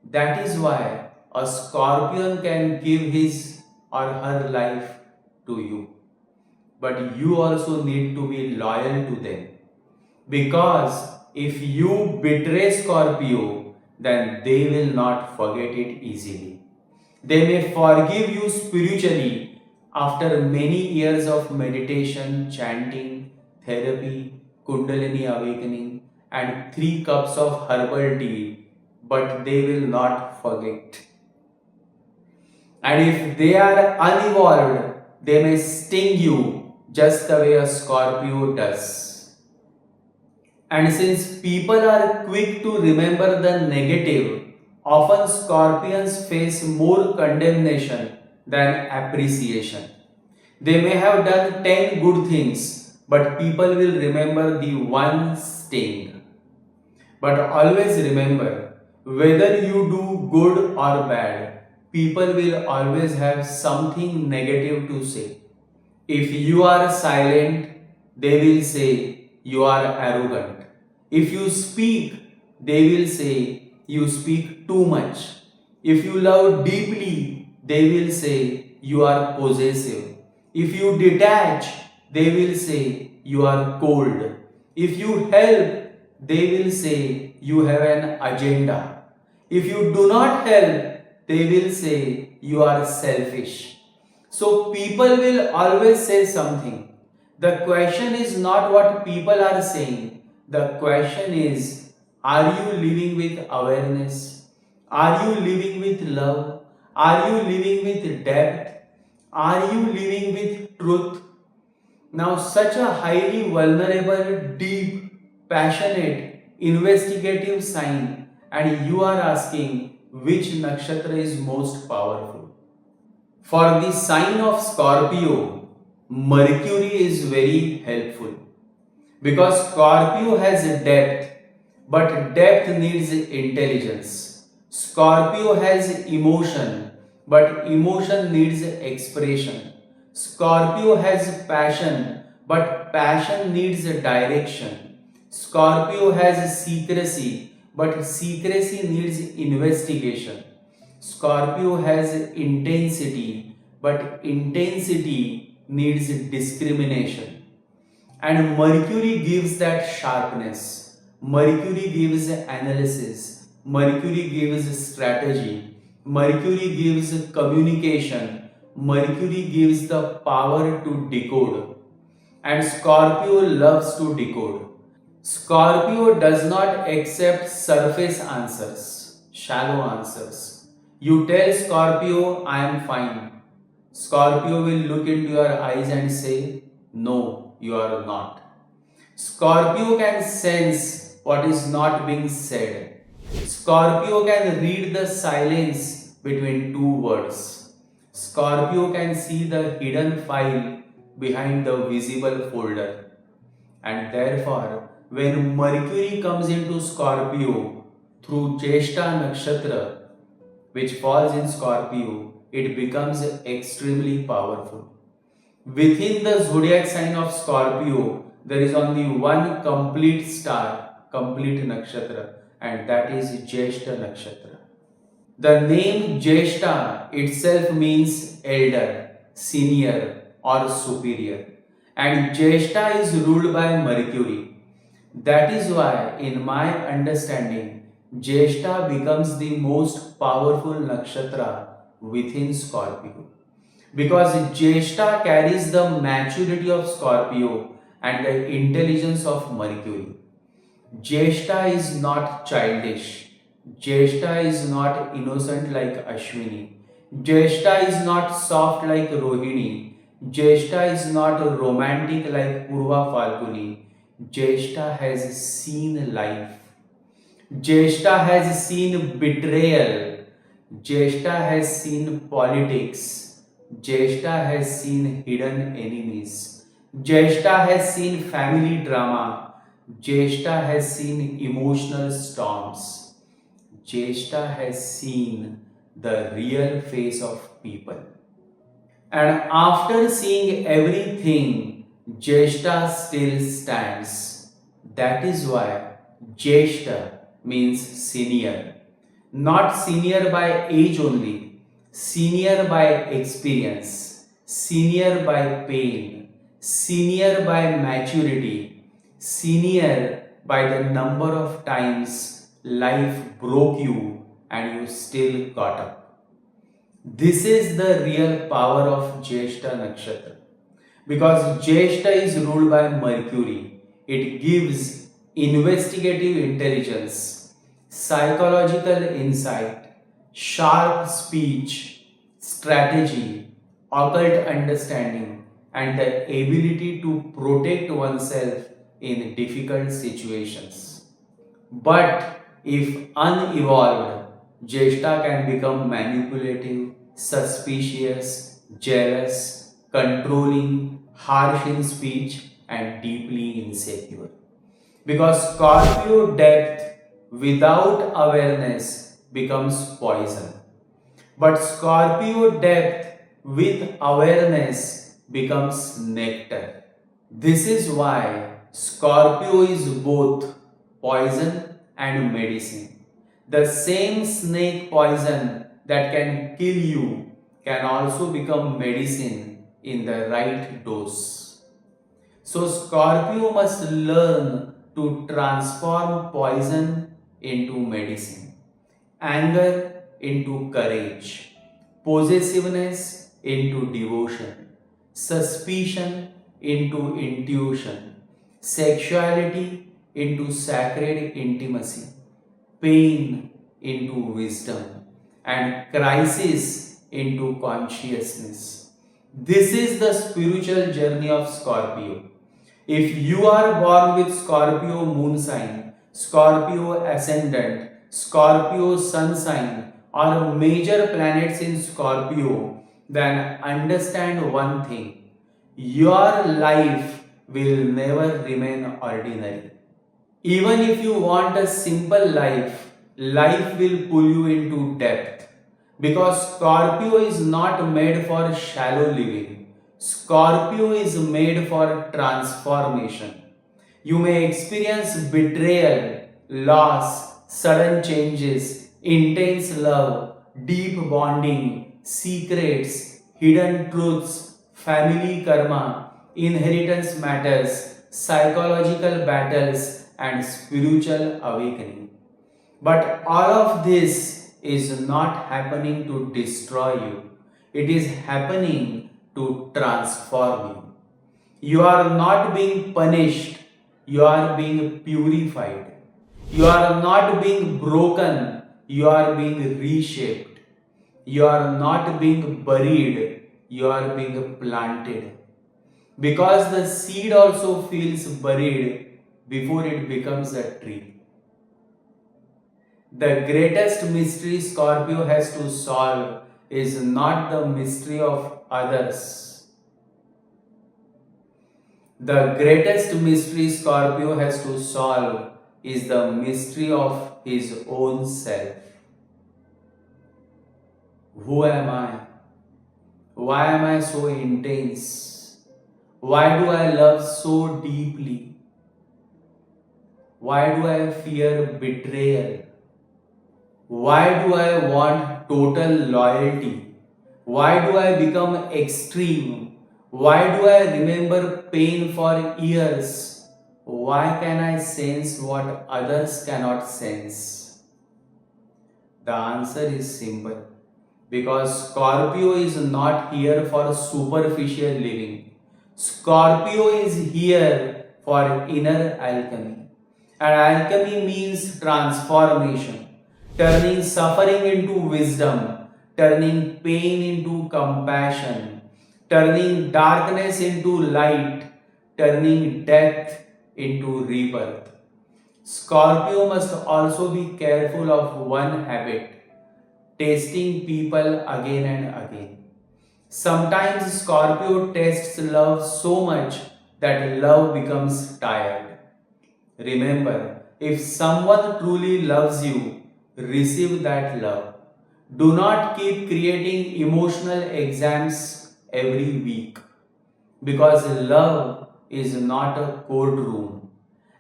That is why a Scorpion can give his or her life to you. But you also need to be loyal to them. Because if you betray Scorpio, then they will not forget it easily. They may forgive you spiritually after many years of meditation, chanting, therapy, Kundalini awakening, and 3 cups of herbal tea, but they will not forget. And if they are unevolved, they may sting you just the way a Scorpio does. And since people are quick to remember the negative, often Scorpions face more condemnation than appreciation. They may have done 10 good things, but people will remember the one sting. But always remember, whether you do good or bad, people will always have something negative to say. If you are silent, they will say you are arrogant. If you speak, they will say you speak too much. If you love deeply, they will say you are possessive. If you detach, they will say you are cold. If you help, they will say you have an agenda. If you do not help, they will say you are selfish. So people will always say something. The question is not what people are saying. The question is, are you living with awareness? Are you living with love? Are you living with depth? Are you living with truth? Now, such a highly vulnerable, deep, passionate, investigative sign, and you are asking which nakshatra is most powerful. For the sign of Scorpio, Mercury is very helpful because Scorpio has depth, but depth needs intelligence. Scorpio has emotion, but emotion needs expression. Scorpio has passion, but passion needs direction. Scorpio has secrecy, but secrecy needs investigation. Scorpio has intensity, but intensity needs discrimination. And Mercury gives that sharpness. Mercury gives analysis. Mercury gives strategy. Mercury gives communication. Mercury gives the power to decode. And Scorpio loves to decode. Scorpio does not accept surface answers, shallow answers. You tell Scorpio, I am fine. Scorpio will look into your eyes and say, no, you are not. Scorpio can sense what is not being said. Scorpio can read the silence between two words. Scorpio can see the hidden file behind the visible folder. And therefore, when Mercury comes into Scorpio through Jeshta Nakshatra, which falls in Scorpio, it becomes extremely powerful. Within the zodiac sign of Scorpio, there is only one complete star, complete nakshatra, and that is Jeshta Nakshatra. The name Jeshta itself means elder, senior, or superior, and Jeshta is ruled by Mercury. That is why, in my understanding, Jeshta becomes the most powerful nakshatra within Scorpio. Because Jeshta carries the maturity of Scorpio and the intelligence of Mercury. Jeshta is not childish. Jeshta is not innocent like Ashwini. Jeshta is not soft like Rohini. Jeshta is not romantic like Purva Falguni. Jeshta has seen life. Jeshta has seen betrayal. Jeshta has seen politics. Jeshta has seen hidden enemies. Jeshta has seen family drama. Jeshta has seen emotional storms. Jeshta has seen the real face of people. And after seeing everything, Jyeshta still stands. That is why Jyeshta means senior. Not senior by age only, senior by experience, senior by pain, senior by maturity, senior by the number of times life broke you and you still got up. This is the real power of Jyeshta Nakshatra. Because Jyeshta is ruled by Mercury, it gives investigative intelligence, psychological insight, sharp speech, strategy, occult understanding, and the ability to protect oneself in difficult situations. But if unevolved, Jyeshta can become manipulative, suspicious, jealous, controlling, harsh in speech, and deeply insecure. Because Scorpio depth without awareness becomes poison. But Scorpio depth with awareness becomes nectar. This is why Scorpio is both poison and medicine. The same snake poison that can kill you can also become medicine in the right dose. So Scorpio must learn to transform poison into medicine, anger into courage, possessiveness into devotion, suspicion into intuition, sexuality into sacred intimacy, pain into wisdom, and crisis into consciousness. This is the spiritual journey of Scorpio. If you are born with Scorpio moon sign, Scorpio ascendant, Scorpio sun sign, or major planets in Scorpio, then understand one thing: your life will never remain ordinary. Even if you want a simple life, life will pull you into depth. Because Scorpio is not made for shallow living. Scorpio is made for transformation. You may experience betrayal, loss, sudden changes, intense love, deep bonding, secrets, hidden truths, family karma, inheritance matters, psychological battles, and spiritual awakening. But all of this is not happening to destroy you. It is happening to transform you. You are not being punished. You are being purified. You are not being broken. You are being reshaped. You are not being buried. You are being planted. Because the seed also feels buried before it becomes a tree. The greatest mystery Scorpio has to solve is not the mystery of others. The greatest mystery Scorpio has to solve is the mystery of his own self. Who am I? Why am I so intense? Why do I love so deeply? Why do I fear betrayal? Why do I want total loyalty? Why do I become extreme? Why do I remember pain for years? Why can I sense what others cannot sense? The answer is simple. Because Scorpio is not here for superficial living. Scorpio is here for inner alchemy. And alchemy means transformation, turning suffering into wisdom, turning pain into compassion, turning darkness into light, turning death into rebirth. Scorpio must also be careful of one habit: testing people again and again. Sometimes Scorpio tests love so much that love becomes tired. Remember, if someone truly loves you, receive that love. Do not keep creating emotional exams every week. Because love is not a courtroom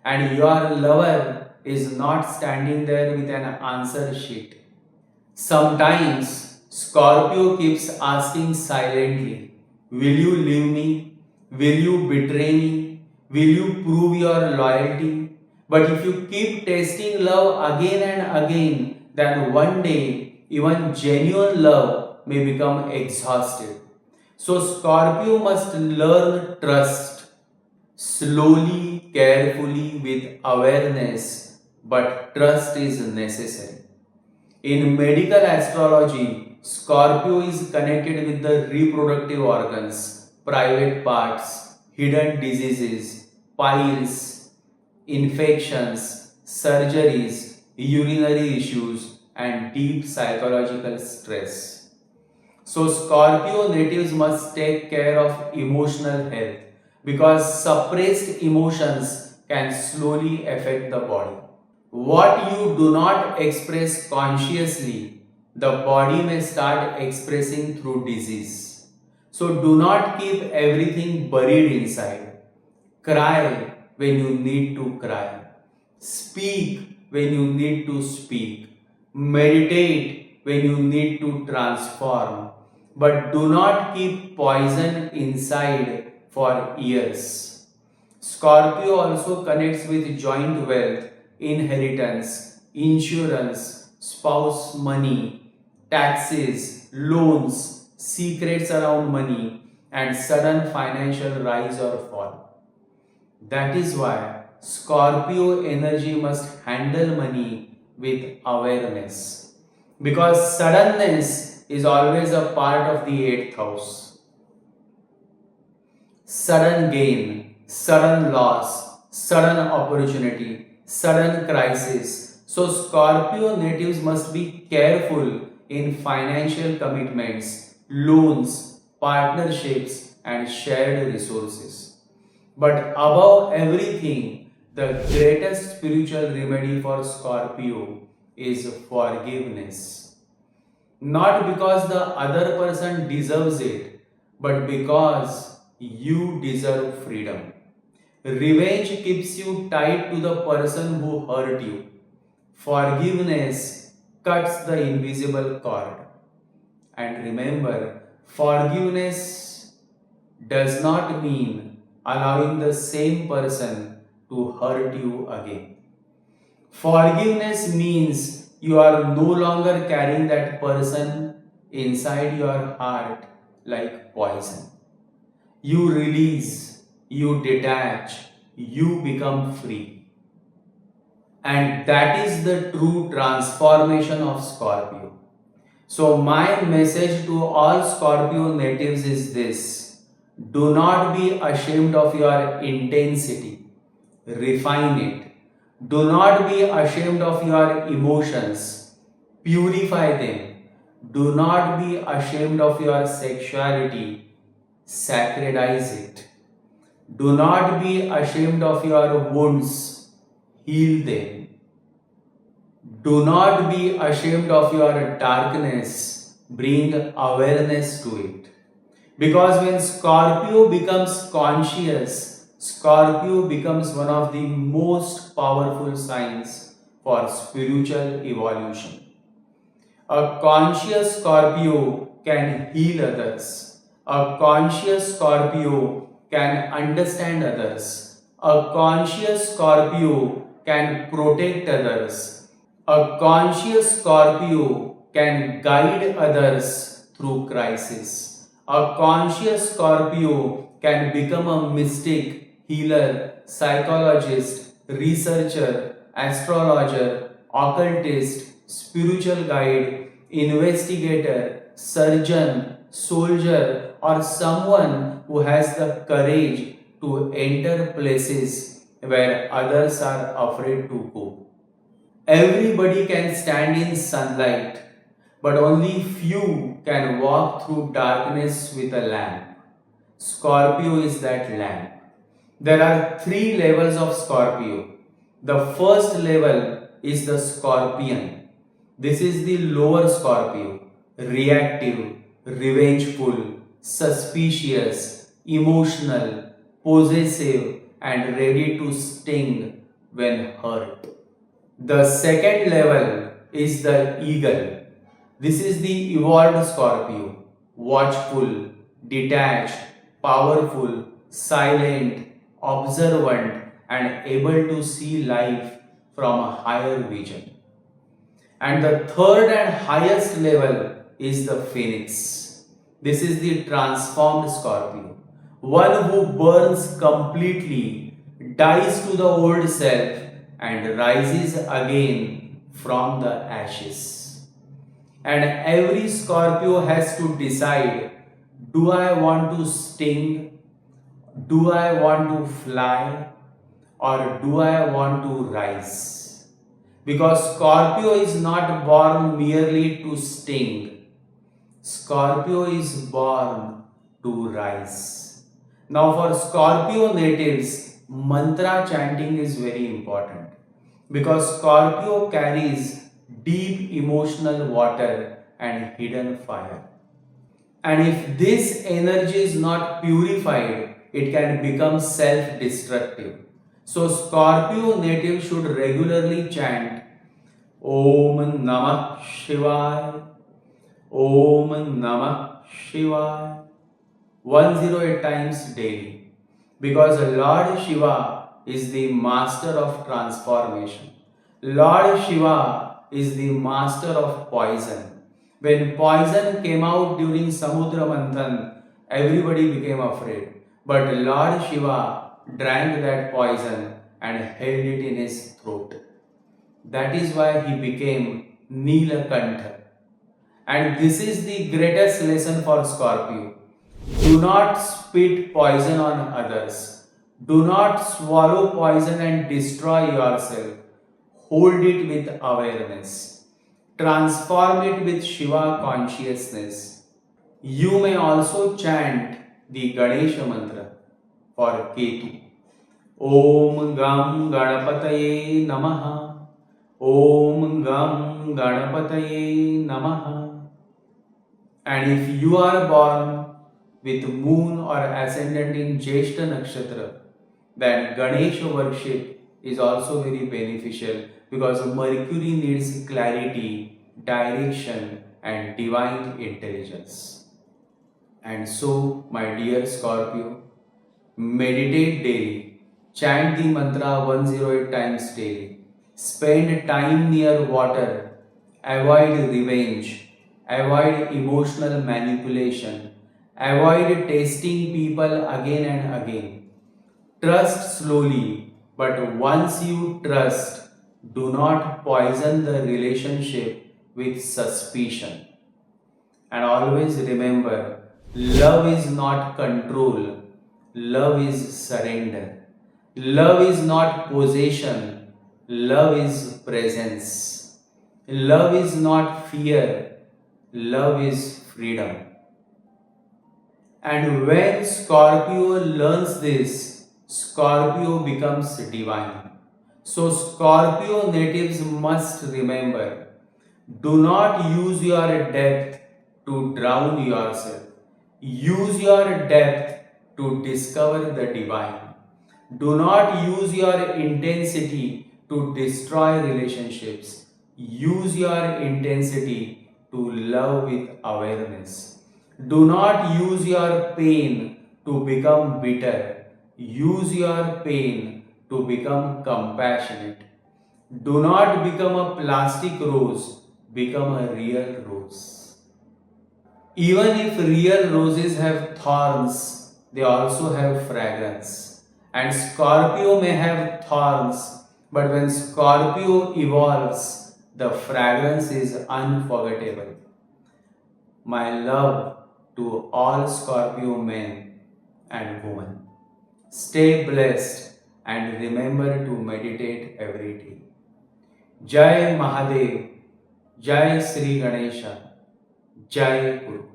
and your lover is not standing there with an answer sheet. Sometimes Scorpio keeps asking silently, will you leave me? Will you betray me? Will you prove your loyalty? But if you keep tasting love again and again, then one day even genuine love may become exhausted. So Scorpio must learn trust slowly, carefully, with awareness, but trust is necessary. In medical astrology, Scorpio is connected with the reproductive organs, private parts, hidden diseases, piles, infections, surgeries, urinary issues, and deep psychological stress. So, Scorpio natives must take care of emotional health because suppressed emotions can slowly affect the body. What you do not express consciously, the body may start expressing through disease. So do not keep everything buried inside. Cry when you need to cry. Speak when you need to speak. Meditate when you need to transform. But do not keep poison inside for years. Scorpio also connects with joint wealth, inheritance, insurance, spouse money, taxes, loans, secrets around money, and sudden financial rise or fall. That is why Scorpio energy must handle money with awareness. Because suddenness is always a part of the 8th house. Sudden gain, sudden loss, sudden opportunity, sudden crisis. So Scorpio natives must be careful in financial commitments, loans, partnerships, and shared resources. But above everything, the greatest spiritual remedy for Scorpio is forgiveness. Not because the other person deserves it, but because you deserve freedom. Revenge keeps you tied to the person who hurt you. Forgiveness cuts the invisible cord. And remember, forgiveness does not mean allowing the same person to hurt you again. Forgiveness means you are no longer carrying that person inside your heart like poison. You release, you detach, you become free. And that is the true transformation of Scorpio. So, my message to all Scorpio natives is this: do not be ashamed of your intensity, refine it. Do not be ashamed of your emotions, purify them. Do not be ashamed of your sexuality, sacredize it. Do not be ashamed of your wounds, heal them. Do not be ashamed of your darkness, bring awareness to it. Because when Scorpio becomes conscious, Scorpio becomes one of the most powerful signs for spiritual evolution. A conscious Scorpio can heal others. A conscious Scorpio can understand others. A conscious Scorpio can protect others. A conscious Scorpio can guide others through crisis. A conscious Scorpio can become a mystic, healer, psychologist, researcher, astrologer, occultist, spiritual guide, investigator, surgeon, soldier, or someone who has the courage to enter places where others are afraid to go. Everybody can stand in sunlight, but only few can walk through darkness with a lamp. Scorpio is that lamp. There are 3 levels of Scorpio. The first level is the Scorpion. This is the lower Scorpio, reactive, revengeful, suspicious, emotional, possessive, and ready to sting when hurt. The second level is the eagle. This is the evolved Scorpio, watchful, detached, powerful, silent, observant, and able to see life from a higher vision. And the third and highest level is the phoenix. This is the transformed Scorpio, one who burns completely, dies to the old self, and rises again from the ashes. And every Scorpio has to decide, do I want to sting? Do I want to fly? Or do I want to rise? Because Scorpio is not born merely to sting. Scorpio is born to rise. Now for Scorpio natives, mantra chanting is very important. Because Scorpio carries deep emotional water and hidden fire. And if this energy is not purified, it can become self-destructive. So Scorpio native should regularly chant Om Namah Shivaya, Om Namah Shivaya 108 times daily. Because Lord Shiva is the master of transformation. Lord Shiva is the master of poison. When poison came out during Samudra Manthan, everybody became afraid. But Lord Shiva drank that poison and held it in his throat. That is why he became Neelakantha. And this is the greatest lesson for Scorpio. Do not spit poison on others. Do not swallow poison and destroy yourself. Hold it with awareness. Transform it with Shiva consciousness. You may also chant the Ganesha mantra for Ketu. Om Gam Ganapataye Namaha. Om Gam Ganapataye Namaha. And if you are born with moon or ascendant in Jyeshta Nakshatra, then Ganesha worship is also very beneficial because Mercury needs clarity, direction, and divine intelligence. And so, my dear Scorpio, meditate daily, chant the mantra 108 times daily, spend time near water, avoid revenge, avoid emotional manipulation, avoid testing people again and again. Trust slowly, but once you trust, do not poison the relationship with suspicion. And always remember, love is not control, love is surrender. Love is not possession, love is presence. Love is not fear, love is freedom. And when Scorpio learns this, Scorpio becomes divine. So Scorpio natives must remember, do not use your depth to drown yourself. Use your depth to discover the divine. Do not use your intensity to destroy relationships. Use your intensity to love with awareness. Do not use your pain to become bitter. Use your pain to become compassionate. Do not become a plastic rose, become a real rose. Even if real roses have thorns, they also have fragrance. And Scorpio may have thorns, but when Scorpio evolves, the fragrance is unforgettable. My love to all Scorpio men and women. Stay blessed and remember to meditate every day. Jai Mahadev, Jai Sri Ganesha, Jai Guru.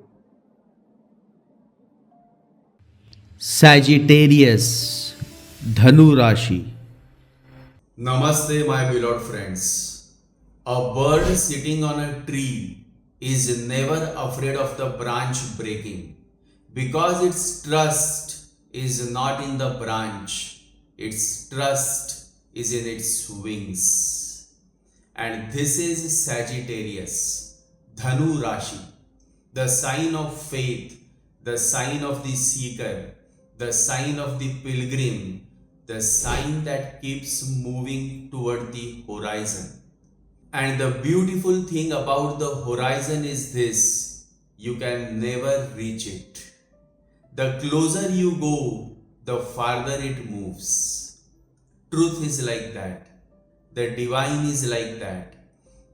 Sagittarius, Dhanu Rashi. Namaste, my beloved friends. A bird sitting on a tree is never afraid of the branch breaking. because its trust is not in the branch, its trust is in its wings. And this is Sagittarius, Dhanu Rashi, the sign of faith, the sign of the seeker, the sign of the pilgrim, the sign that keeps moving toward the horizon. And the beautiful thing about the horizon is this: you can never reach it. The closer you go, the farther it moves. Truth is like that. The divine is like that.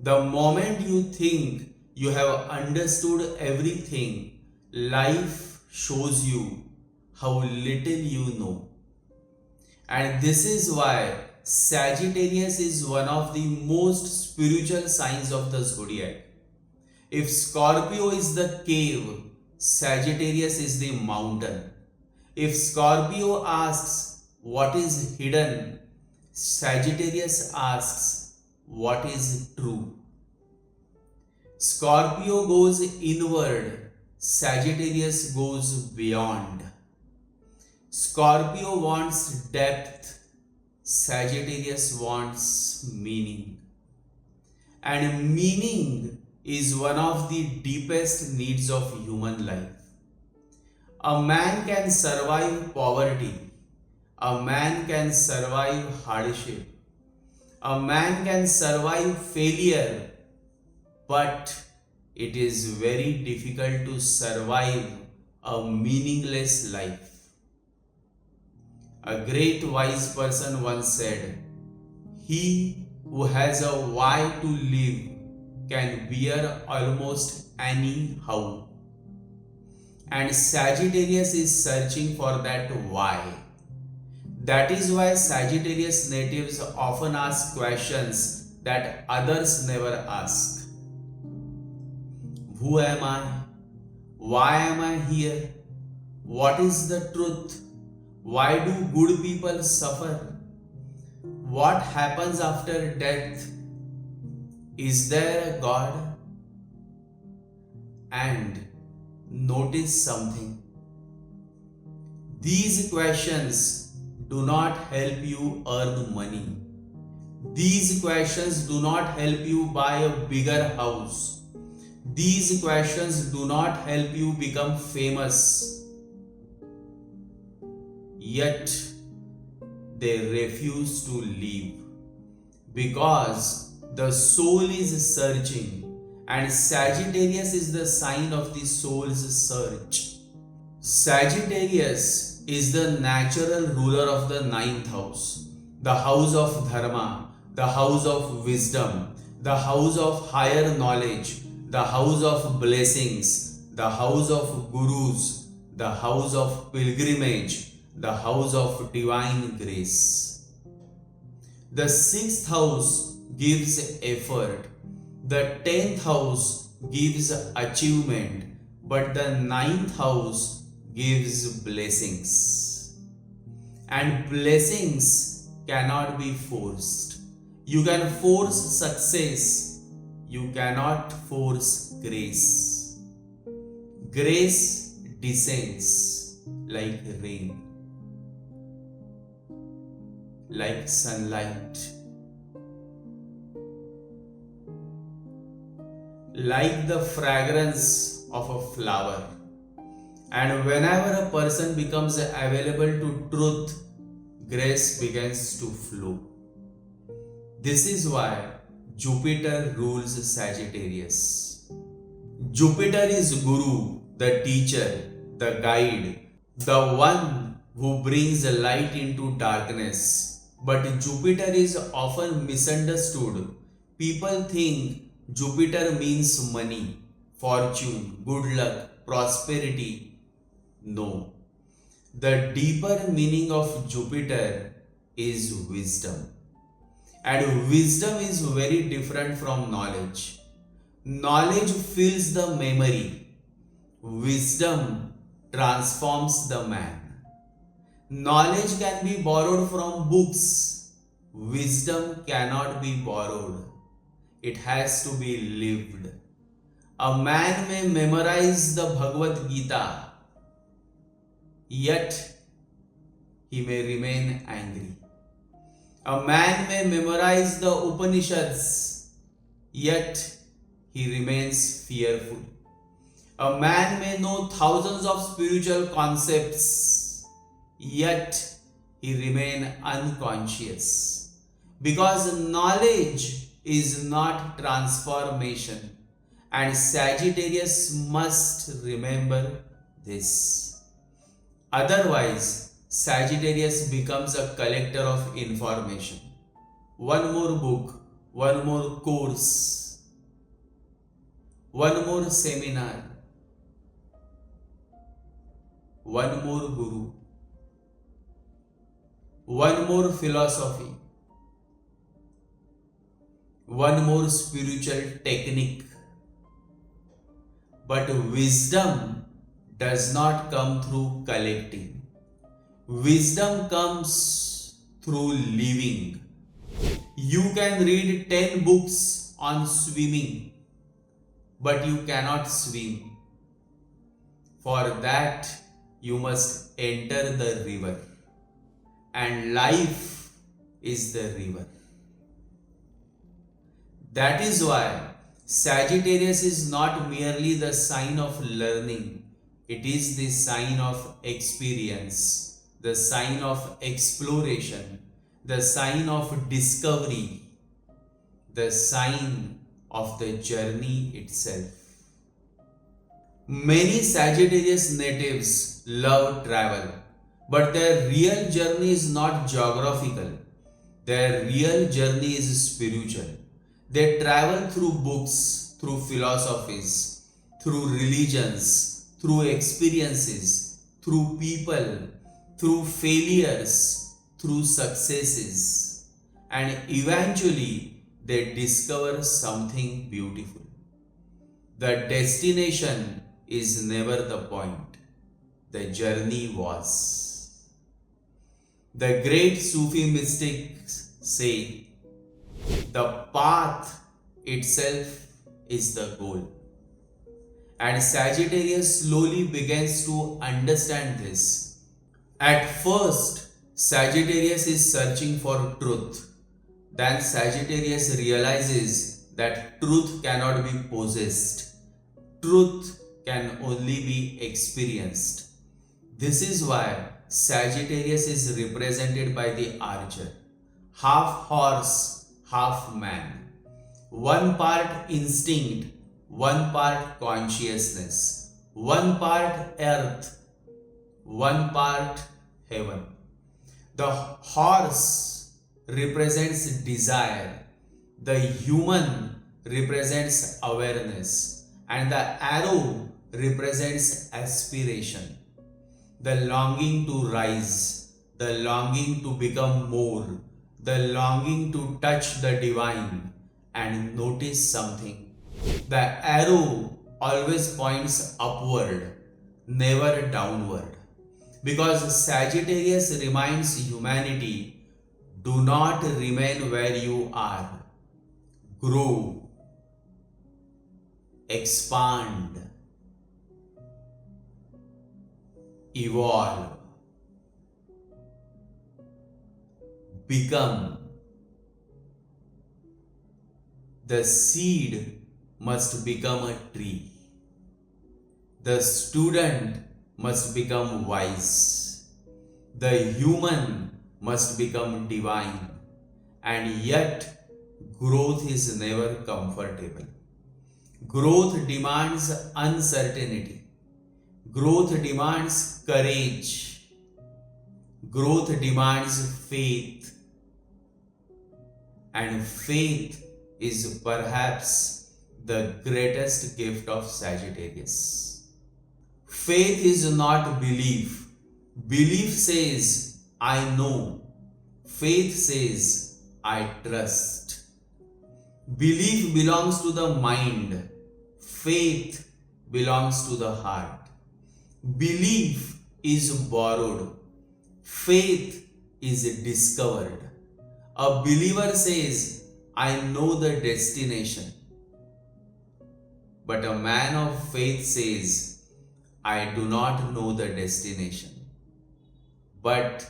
The moment you think you have understood everything, life shows you how little you know. And this is why Sagittarius is one of the most spiritual signs of the zodiac. If Scorpio is the cave, Sagittarius is the mountain. If Scorpio asks what is hidden, Sagittarius asks what is true. Scorpio goes inward, Sagittarius goes beyond. Scorpio wants depth, Sagittarius wants meaning. And meaning is one of the deepest needs of human life. A man can survive poverty, a man can survive hardship, a man can survive failure, but it is very difficult to survive a meaningless life. A great wise person once said, "He who has a why to live can bear almost any how." And Sagittarius is searching for that why. That is why Sagittarius natives often ask questions that others never ask. Who am I? Why am I here? What is the truth? Why do good people suffer? What happens after death? Is there a God? And notice something. These questions do not help you earn money. These questions do not help you buy a bigger house. These questions do not help you become famous. Yet they refuse to leave because the soul is searching, and Sagittarius is the sign of the soul's search. Sagittarius is the natural ruler of the ninth house, the house of dharma, the house of wisdom, the house of higher knowledge, the house of blessings, the house of gurus, the house of pilgrimage, the house of divine grace. The sixth house gives effort, the 10th house gives achievement, but the ninth house gives blessings. And blessings cannot be forced. You can force success, you cannot force grace. Grace descends like rain, like sunlight, like the fragrance of a flower. And whenever a person becomes available to truth, grace begins to flow. This is why Jupiter rules Sagittarius. Jupiter is Guru, the teacher, the guide, the one who brings light into darkness. But Jupiter is often misunderstood. People think Jupiter means money, fortune, good luck, prosperity. No. The deeper meaning of Jupiter is wisdom. And wisdom is very different from knowledge. Knowledge fills the memory. Wisdom transforms the man. Knowledge can be borrowed from books. Wisdom cannot be borrowed. It has to be lived. A man may memorize the Bhagavad Gita, yet he may remain angry. A man may memorize the Upanishads, yet he remains fearful. A man may know thousands of spiritual concepts, yet he remains unconscious. Because knowledge is not transformation, and Sagittarius must remember this. Otherwise, Sagittarius becomes a collector of information. One more book, one more course, one more seminar, one more guru, one more philosophy, one more spiritual technique. But wisdom does not come through collecting. Wisdom comes through living. You can read 10 books on swimming, but you cannot swim. For that, you must enter the river. And life is the river. That is why Sagittarius is not merely the sign of learning, it is the sign of experience, the sign of exploration, the sign of discovery, the sign of the journey itself. Many Sagittarius natives love travel, but their real journey is not geographical. Their real journey is spiritual. They travel through books, through philosophies, through religions, through experiences, through people, through failures, through successes, and eventually they discover something beautiful. The destination is never the point. The journey was. The great Sufi mystics say, the path itself is the goal. And Sagittarius slowly begins to understand this. At first, Sagittarius is searching for truth. Then Sagittarius realizes that truth cannot be possessed. Truth can only be experienced. This is why Sagittarius is represented by the archer. Half horse, half man. One part instinct, one part consciousness. One part earth, one part heaven. The horse represents desire. The human represents awareness. And the arrow represents aspiration. The longing to rise, the longing to become more, the longing to touch the divine and notice something. The arrow always points upward, never downward. Because Sagittarius reminds humanity, do not remain where you are. Grow, expand, evolve, become. The seed must become a tree. The student must become wise. The human must become divine. And yet, growth is never comfortable. Growth demands uncertainty. Growth demands courage. Growth demands faith. And faith is perhaps the greatest gift of Sagittarius. Faith is not belief. Belief says, I know. Faith says, I trust. Belief belongs to the mind. Faith belongs to the heart. Belief is borrowed. Faith is discovered. A believer says, I know the destination. But a man of faith says, I do not know the destination. but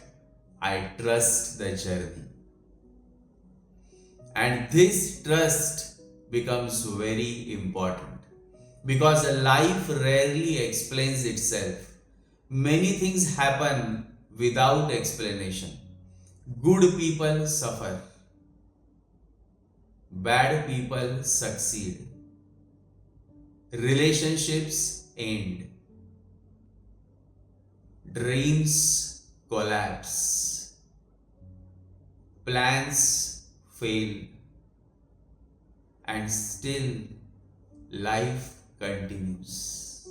I trust the journey. And this trust becomes very important because life rarely explains itself. Many things happen without explanation. Good people suffer, bad people succeed, relationships end, dreams collapse, plans fail, and still life continues.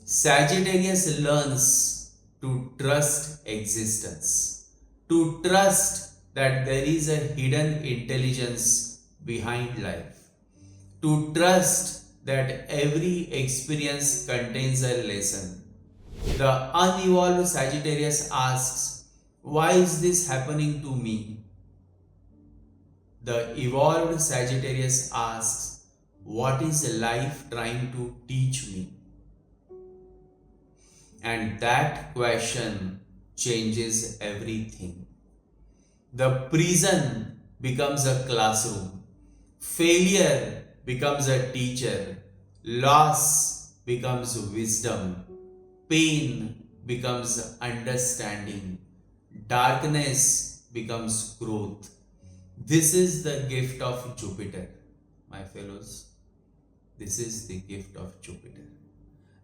Sagittarius learns to trust existence, to trust that there is a hidden intelligence behind life, to trust that every experience contains a lesson. The unevolved Sagittarius asks, why is this happening to me? The evolved Sagittarius asks, what is life trying to teach me? And that question changes everything. The prison becomes a classroom. Failure becomes a teacher. Loss becomes wisdom. Pain becomes understanding. Darkness becomes growth. This is the gift of Jupiter, my fellows. This is the gift of Jupiter.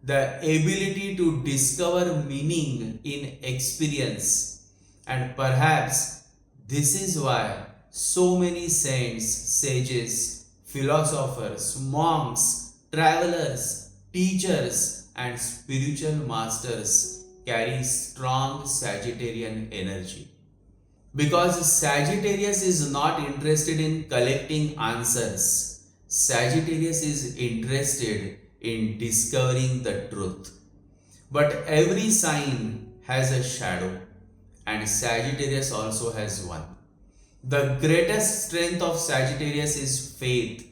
The ability to discover meaning in experience. And perhaps this is why so many saints, sages, philosophers, monks, travelers, teachers, and spiritual masters carry strong Sagittarian energy. Because Sagittarius is not interested in collecting answers. Sagittarius is interested in discovering the truth. But every sign has a shadow, and Sagittarius also has one. The greatest strength of Sagittarius is faith.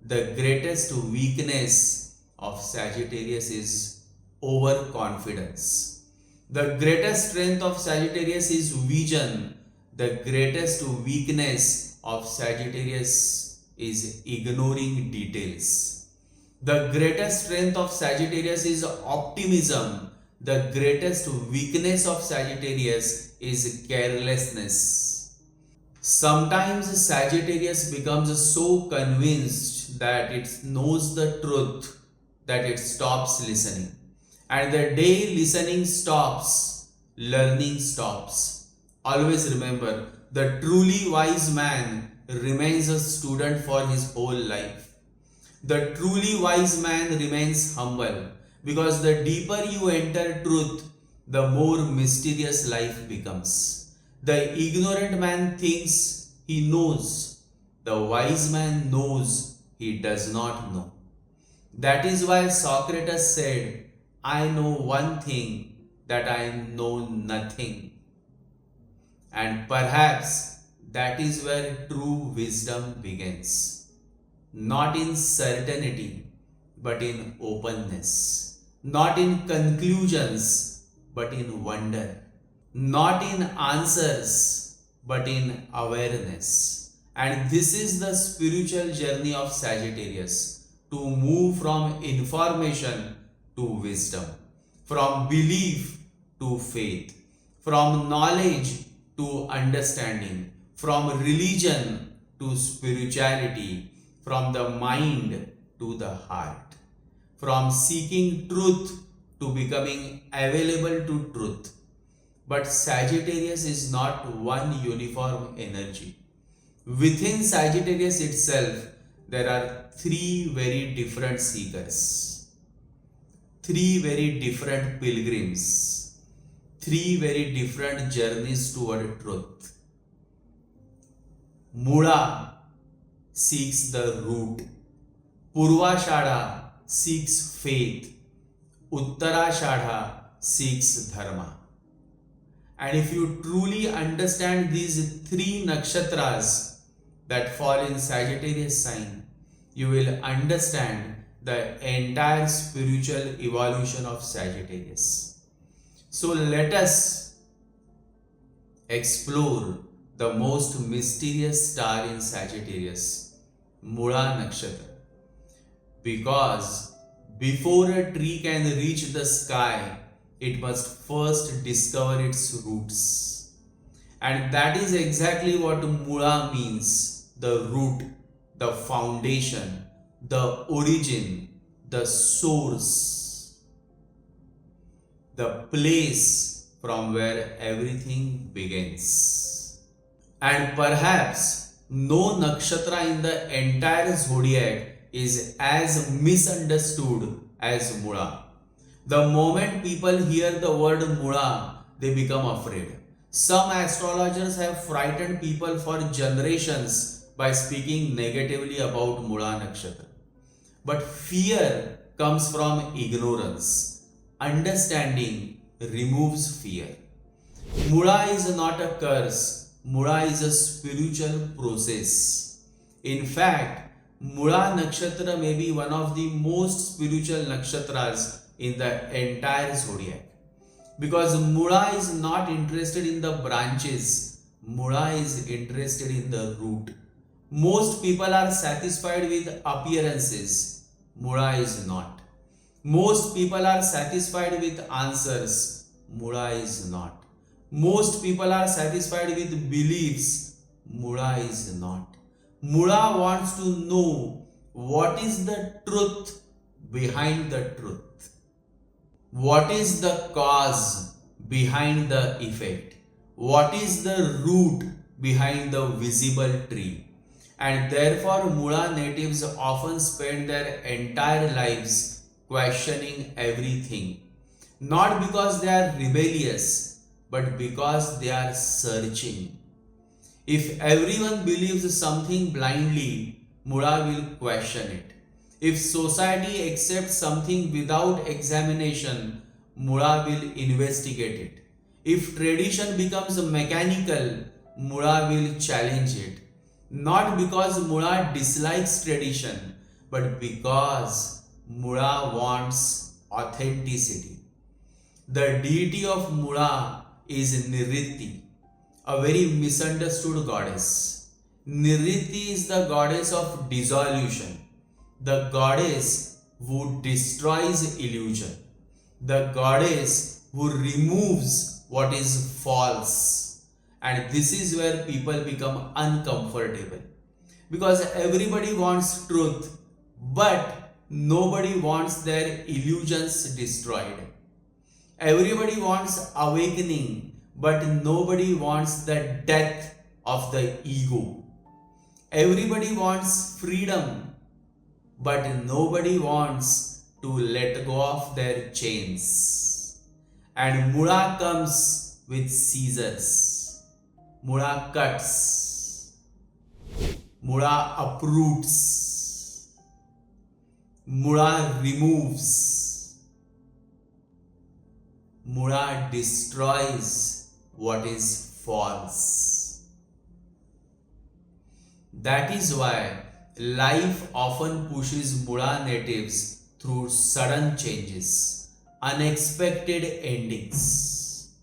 The greatest weakness of Sagittarius is overconfidence. The greatest strength of Sagittarius is vision. The greatest weakness of Sagittarius is ignoring details. The greatest strength of Sagittarius is optimism. The greatest weakness of Sagittarius is carelessness. Sometimes Sagittarius becomes so convinced that it knows the truth that it stops listening. And the day listening stops, learning stops. Always remember, the truly wise man remains a student for his whole life. The truly wise man remains humble, because the deeper you enter truth, the more mysterious life becomes. The ignorant man thinks he knows. The wise man knows he does not know. That is why Socrates said, I know one thing, that I know nothing. And perhaps that is where true wisdom begins. Not in certainty, but in openness. Not in conclusions, but in wonder. Not in answers, but in awareness. And this is the spiritual journey of Sagittarius, to move from information to wisdom, from belief to faith, from knowledge to understanding, from religion to spirituality, from the mind to the heart, from seeking truth to becoming available to truth. But Sagittarius is not one uniform energy. Within Sagittarius itself, there are three very different seekers, three very different pilgrims, three very different journeys toward truth. Mula seeks the root. Purvashadha seeks faith. Uttarashadha seeks dharma. And if you truly understand these three nakshatras that fall in Sagittarius sign, you will understand the entire spiritual evolution of Sagittarius. So let us explore the most mysterious star in Sagittarius, Mula Nakshatra. Because before a tree can reach the sky, it must first discover its roots. And that is exactly what Mula means: the root, the foundation, the origin, the source, the place from where everything begins. And perhaps no nakshatra in the entire zodiac is as misunderstood as Mula. The moment people hear the word Mula, they become afraid. Some astrologers have frightened people for generations by speaking negatively about Mula Nakshatra. But fear comes from ignorance. Understanding removes fear. Mula is not a curse. Mula is a spiritual process. In fact, Mula Nakshatra may be one of the most spiritual nakshatras in the entire zodiac. Because Mula is not interested in the branches, Mula is interested in the root. Most people are satisfied with appearances, Mula is not. Most people are satisfied with answers, Mula is not. Most people are satisfied with beliefs, Mula is not. Mula wants to know what is the truth behind the truth. What is the cause behind the effect? What is the root behind the visible tree? And therefore, Mula natives often spend their entire lives questioning everything. Not because they are rebellious, but because they are searching. If everyone believes something blindly, Mula will question it. If society accepts something without examination, Mula will investigate it. If tradition becomes mechanical, Mula will challenge it. Not because Mula dislikes tradition, but because Mula wants authenticity. The deity of Mula is Niriti, a very misunderstood goddess. Niriti is the goddess of dissolution, the goddess who destroys illusion, the goddess who removes what is false. And this is where people become uncomfortable. Because everybody wants truth, but nobody wants their illusions destroyed. Everybody wants awakening, but nobody wants the death of the ego. Everybody wants freedom, but nobody wants to let go of their chains. And Mula comes with scissors. Mula cuts. Mula uproots. Mula removes. Mula destroys what is false. That is why life often pushes Mula natives through sudden changes, unexpected endings,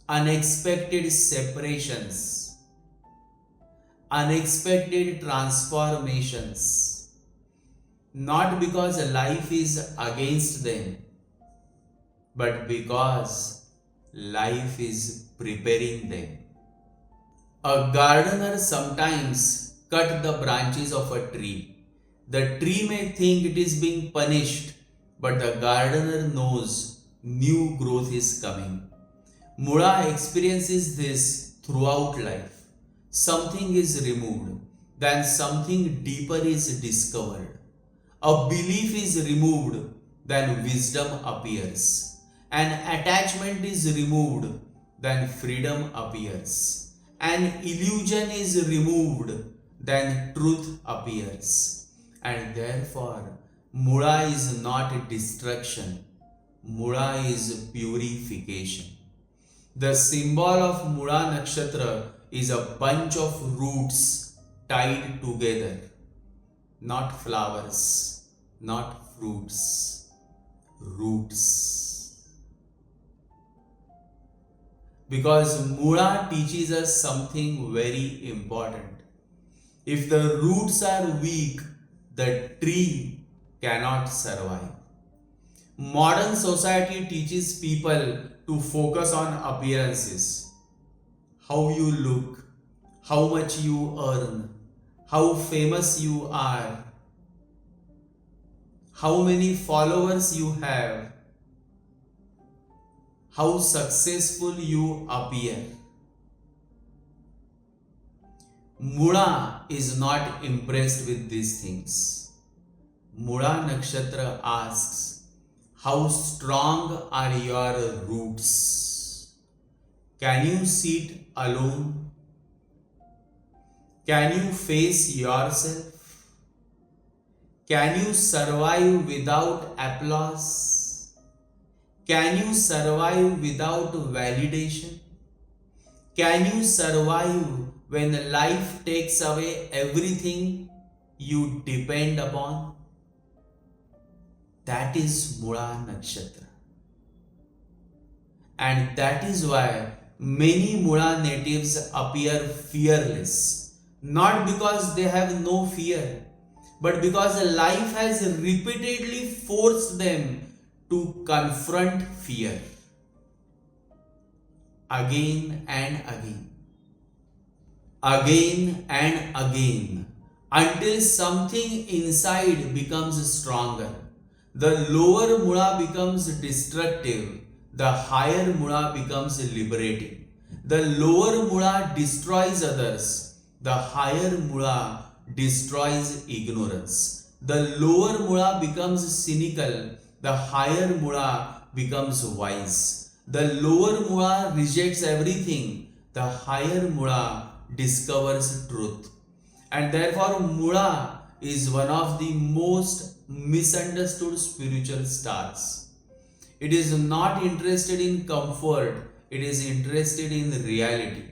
unexpected separations, unexpected transformations. Not because life is against them, but because life is preparing them. A gardener sometimes cut the branches of a tree. The tree may think it is being punished, but the gardener knows new growth is coming. Mula experiences this throughout life. Something is removed, then something deeper is discovered. A belief is removed, then wisdom appears. An attachment is removed, then freedom appears. An illusion is removed, then truth appears. And therefore, Mula is not destruction, Mula is purification. The symbol of Mula Nakshatra is a bunch of roots tied together, not flowers, not fruits, roots. because Mula teaches us something very important. If the roots are weak, the tree cannot survive. Modern society teaches people to focus on appearances. How you look, how much you earn, how famous you are, how many followers you have, how successful you appear. Mula is not impressed with these things. Mula Nakshatra asks, how strong are your roots? Can you sit alone? Can you face yourself? Can you survive without applause? Can you survive without validation? Can you survive when life takes away everything you depend upon? That is Mula Nakshatra. And that is why many Mula natives appear fearless. Not because they have no fear, but because life has repeatedly forced them to confront fear. Again and again. Again and again. Until something inside becomes stronger. The lower Mula becomes destructive. The higher Mula becomes liberating. The lower Mula destroys others. The higher Mula destroys ignorance. The lower Mula becomes cynical. The higher Mula becomes wise. The lower Mula rejects everything. The higher Mula discovers truth. And therefore Mula is one of the most misunderstood spiritual stars. It is not interested in comfort. It is interested in reality.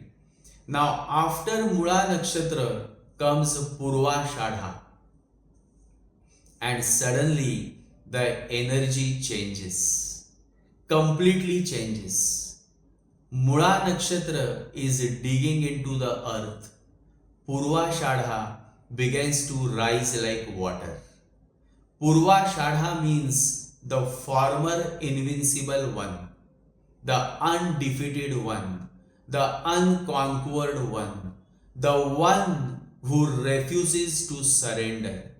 Now, after Mula Nakshatra comes Purvashadha, and suddenly the energy changes, completely changes. Mula Nakshatra is digging into the earth. Purvashadha begins to rise like water. Purvashadha means the former invincible one, the undefeated one, the unconquered one, the one who refuses to surrender.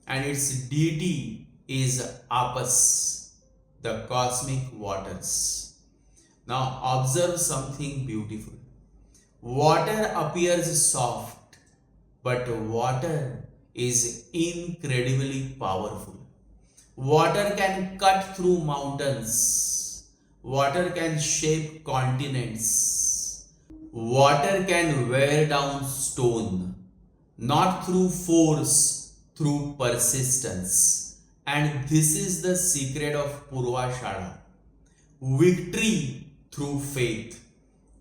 And its deity is Apas, the cosmic waters. Now observe something beautiful. Water appears soft, but water is incredibly powerful. Water can cut through mountains. Water can shape continents. Water can wear down stone, not through force, through persistence. And this is the secret of Purvashadha. Victory through faith,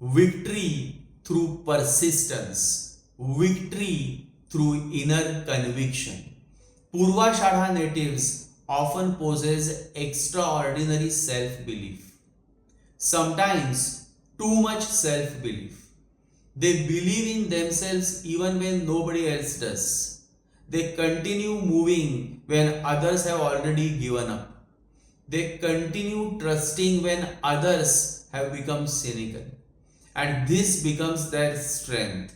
victory through persistence, victory through inner conviction. Purvashadha natives often possess extraordinary self-belief. Sometimes too much self-belief. They believe in themselves even when nobody else does. They continue moving when others have already given up. They continue trusting when others have become cynical. And this becomes their strength,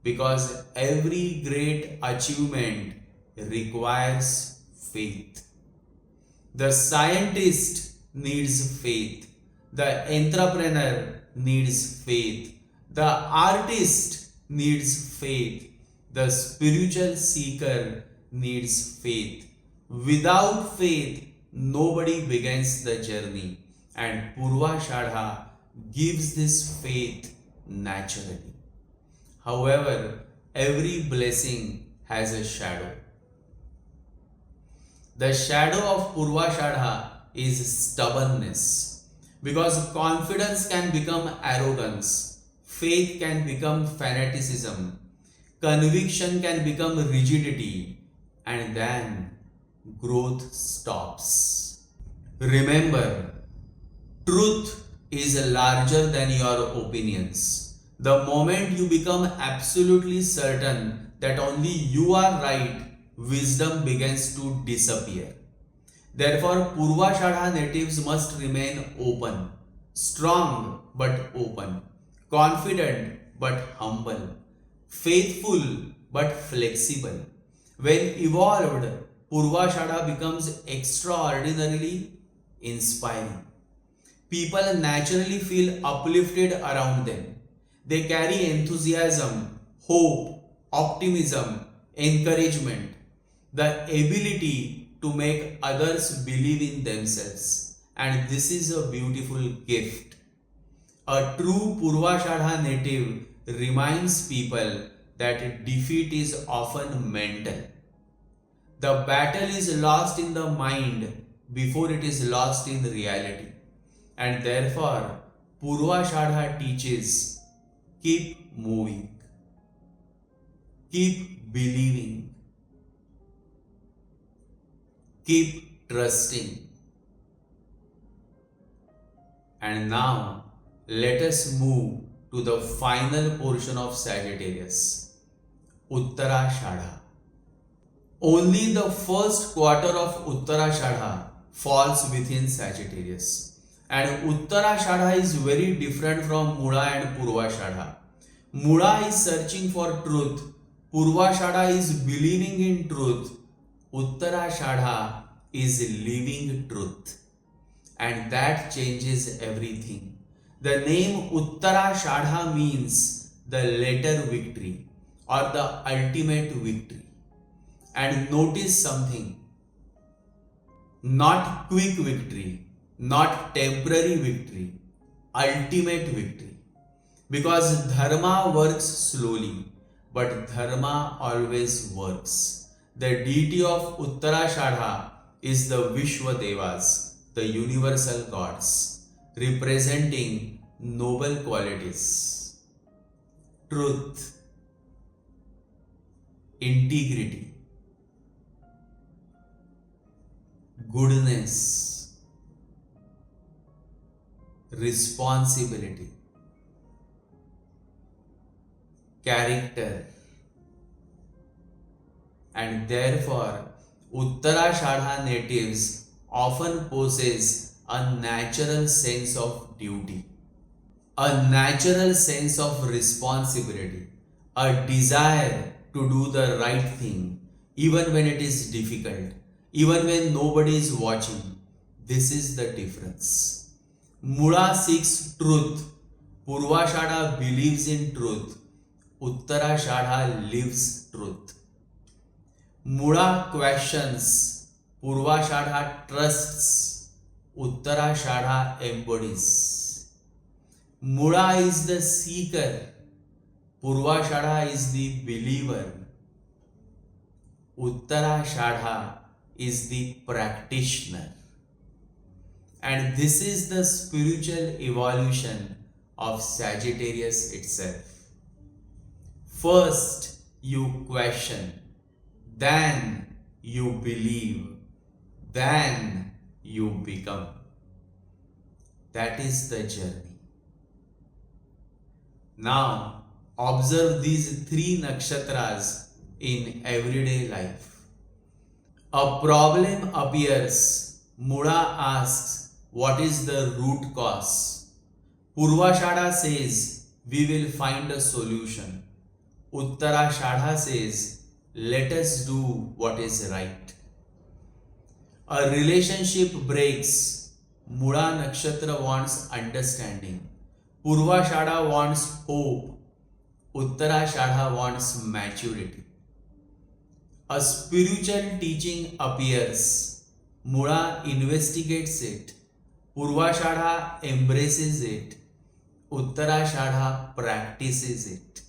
because every great achievement requires faith. The scientist needs faith. The entrepreneur needs faith. The artist needs faith. The spiritual seeker needs faith. Without faith, nobody begins the journey. And Purvashadha gives this faith naturally. However, every blessing has a shadow. The shadow of Purvashadha is stubbornness, because confidence can become arrogance, faith can become fanaticism, conviction can become rigidity, and then growth stops. Remember, truth is larger than your opinions. The moment you become absolutely certain that only you are right, wisdom begins to disappear. Therefore, Purvashadha natives must remain open, strong but open, confident but humble, faithful but flexible. When evolved, Purvashadha becomes extraordinarily inspiring. People naturally feel uplifted around them. They carry enthusiasm, hope, optimism, encouragement, the ability to make others believe in themselves. And this is a beautiful gift. A true Purvashadha native reminds people that defeat is often mental. The battle is lost in the mind before it is lost in reality. And therefore, Purvashadha teaches keep moving, keep believing, keep trusting. And now, let us move to the final portion of Sagittarius, Uttarashadha. Only the first quarter of Uttarashadha falls within Sagittarius. And Uttarashadha is very different from Mula and Purvashadha. Mula is searching for truth. Purvashadha is believing in truth. Uttarashadha is living truth. And that changes everything. The name Uttarashadha means the later victory or the ultimate victory. And notice something, not quick victory, not temporary victory, ultimate victory. Because dharma works slowly, but dharma always works. The deity of Uttarashadha is the Vishwadevas, the universal gods, representing noble qualities, truth, integrity, goodness, responsibility, character, and therefore Uttarashadha natives often possess a natural sense of duty, a natural sense of responsibility, a desire to do the right thing, even when it is difficult, even when nobody is watching. This is the difference. Mula seeks truth, Purvashadha believes in truth, Uttarashadha lives truth. Mula questions, Purvashadha trusts, Uttarashadha embodies. Mula is the seeker, Purvashadha is the believer, Uttarashadha is the practitioner. And this is the spiritual evolution of Sagittarius itself. First you question, then you believe, then you become. That is the journey. Now observe these three nakshatras in everyday life. A problem appears. Mula asks, what is the root cause? Purvashadha says, we will find a solution. Uttarashadha says, let us do what is right. A relationship breaks. Mula nakshatra wants understanding. Purvashadha wants hope. Uttarashadha wants maturity. A spiritual teaching appears. Mula investigates it. Purvashadha embraces it. Uttarashadha practices it.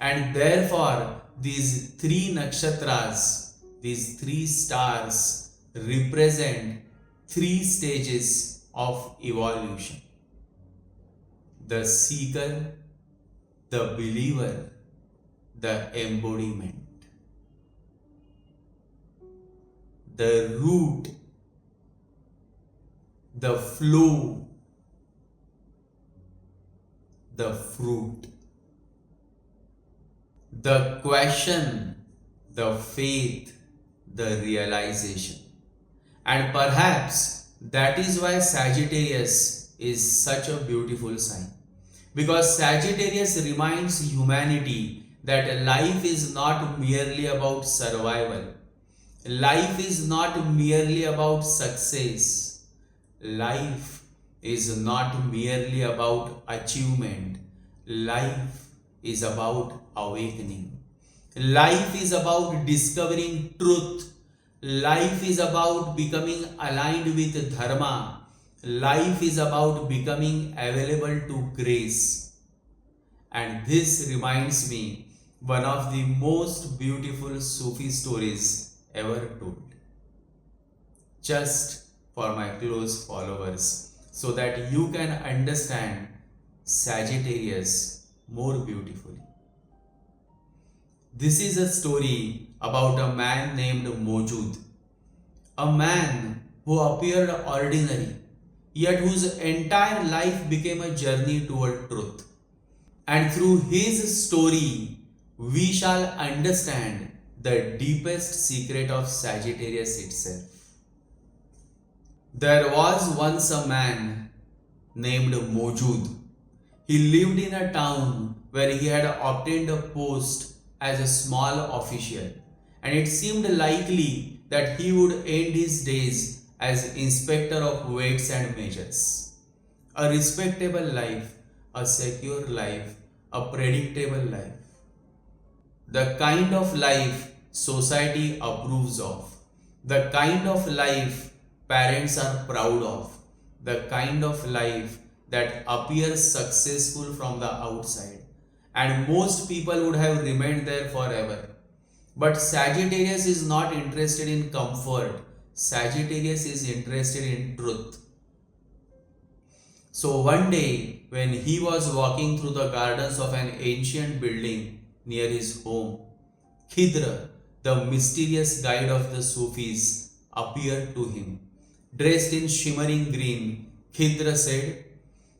And therefore, these three nakshatras, these three stars represent three stages of evolution. The seeker, the believer, the embodiment. The root, the flow, the fruit. The question, the faith, the realization. And perhaps that is why Sagittarius is such a beautiful sign. Because Sagittarius reminds humanity that life is not merely about survival. Life is not merely about success. Life is not merely about achievement. Life is about awakening. Life is about discovering truth. Life is about becoming aligned with dharma. Life is about becoming available to grace. And this reminds me one of the most beautiful Sufi stories ever told. Just for my close followers, so that you can understand Sagittarius more beautifully. This is a story about a man named Mojud, a man who appeared ordinary, yet whose entire life became a journey toward truth. And through his story, we shall understand the deepest secret of Sagittarius itself. There was once a man named Mojud. He lived in a town where he had obtained a post as a small official, and it seemed likely that he would end his days as inspector of weights and measures. A respectable life, a secure life, a predictable life. The kind of life society approves of. The kind of life parents are proud of. The kind of life that appears successful from the outside. And most people would have remained there forever. But Sagittarius is not interested in comfort. Sagittarius is interested in truth. So one day, when he was walking through the gardens of an ancient building near his home, Chitra, the mysterious guide of the Sufis, appeared to him. Dressed in shimmering green, Chitra said,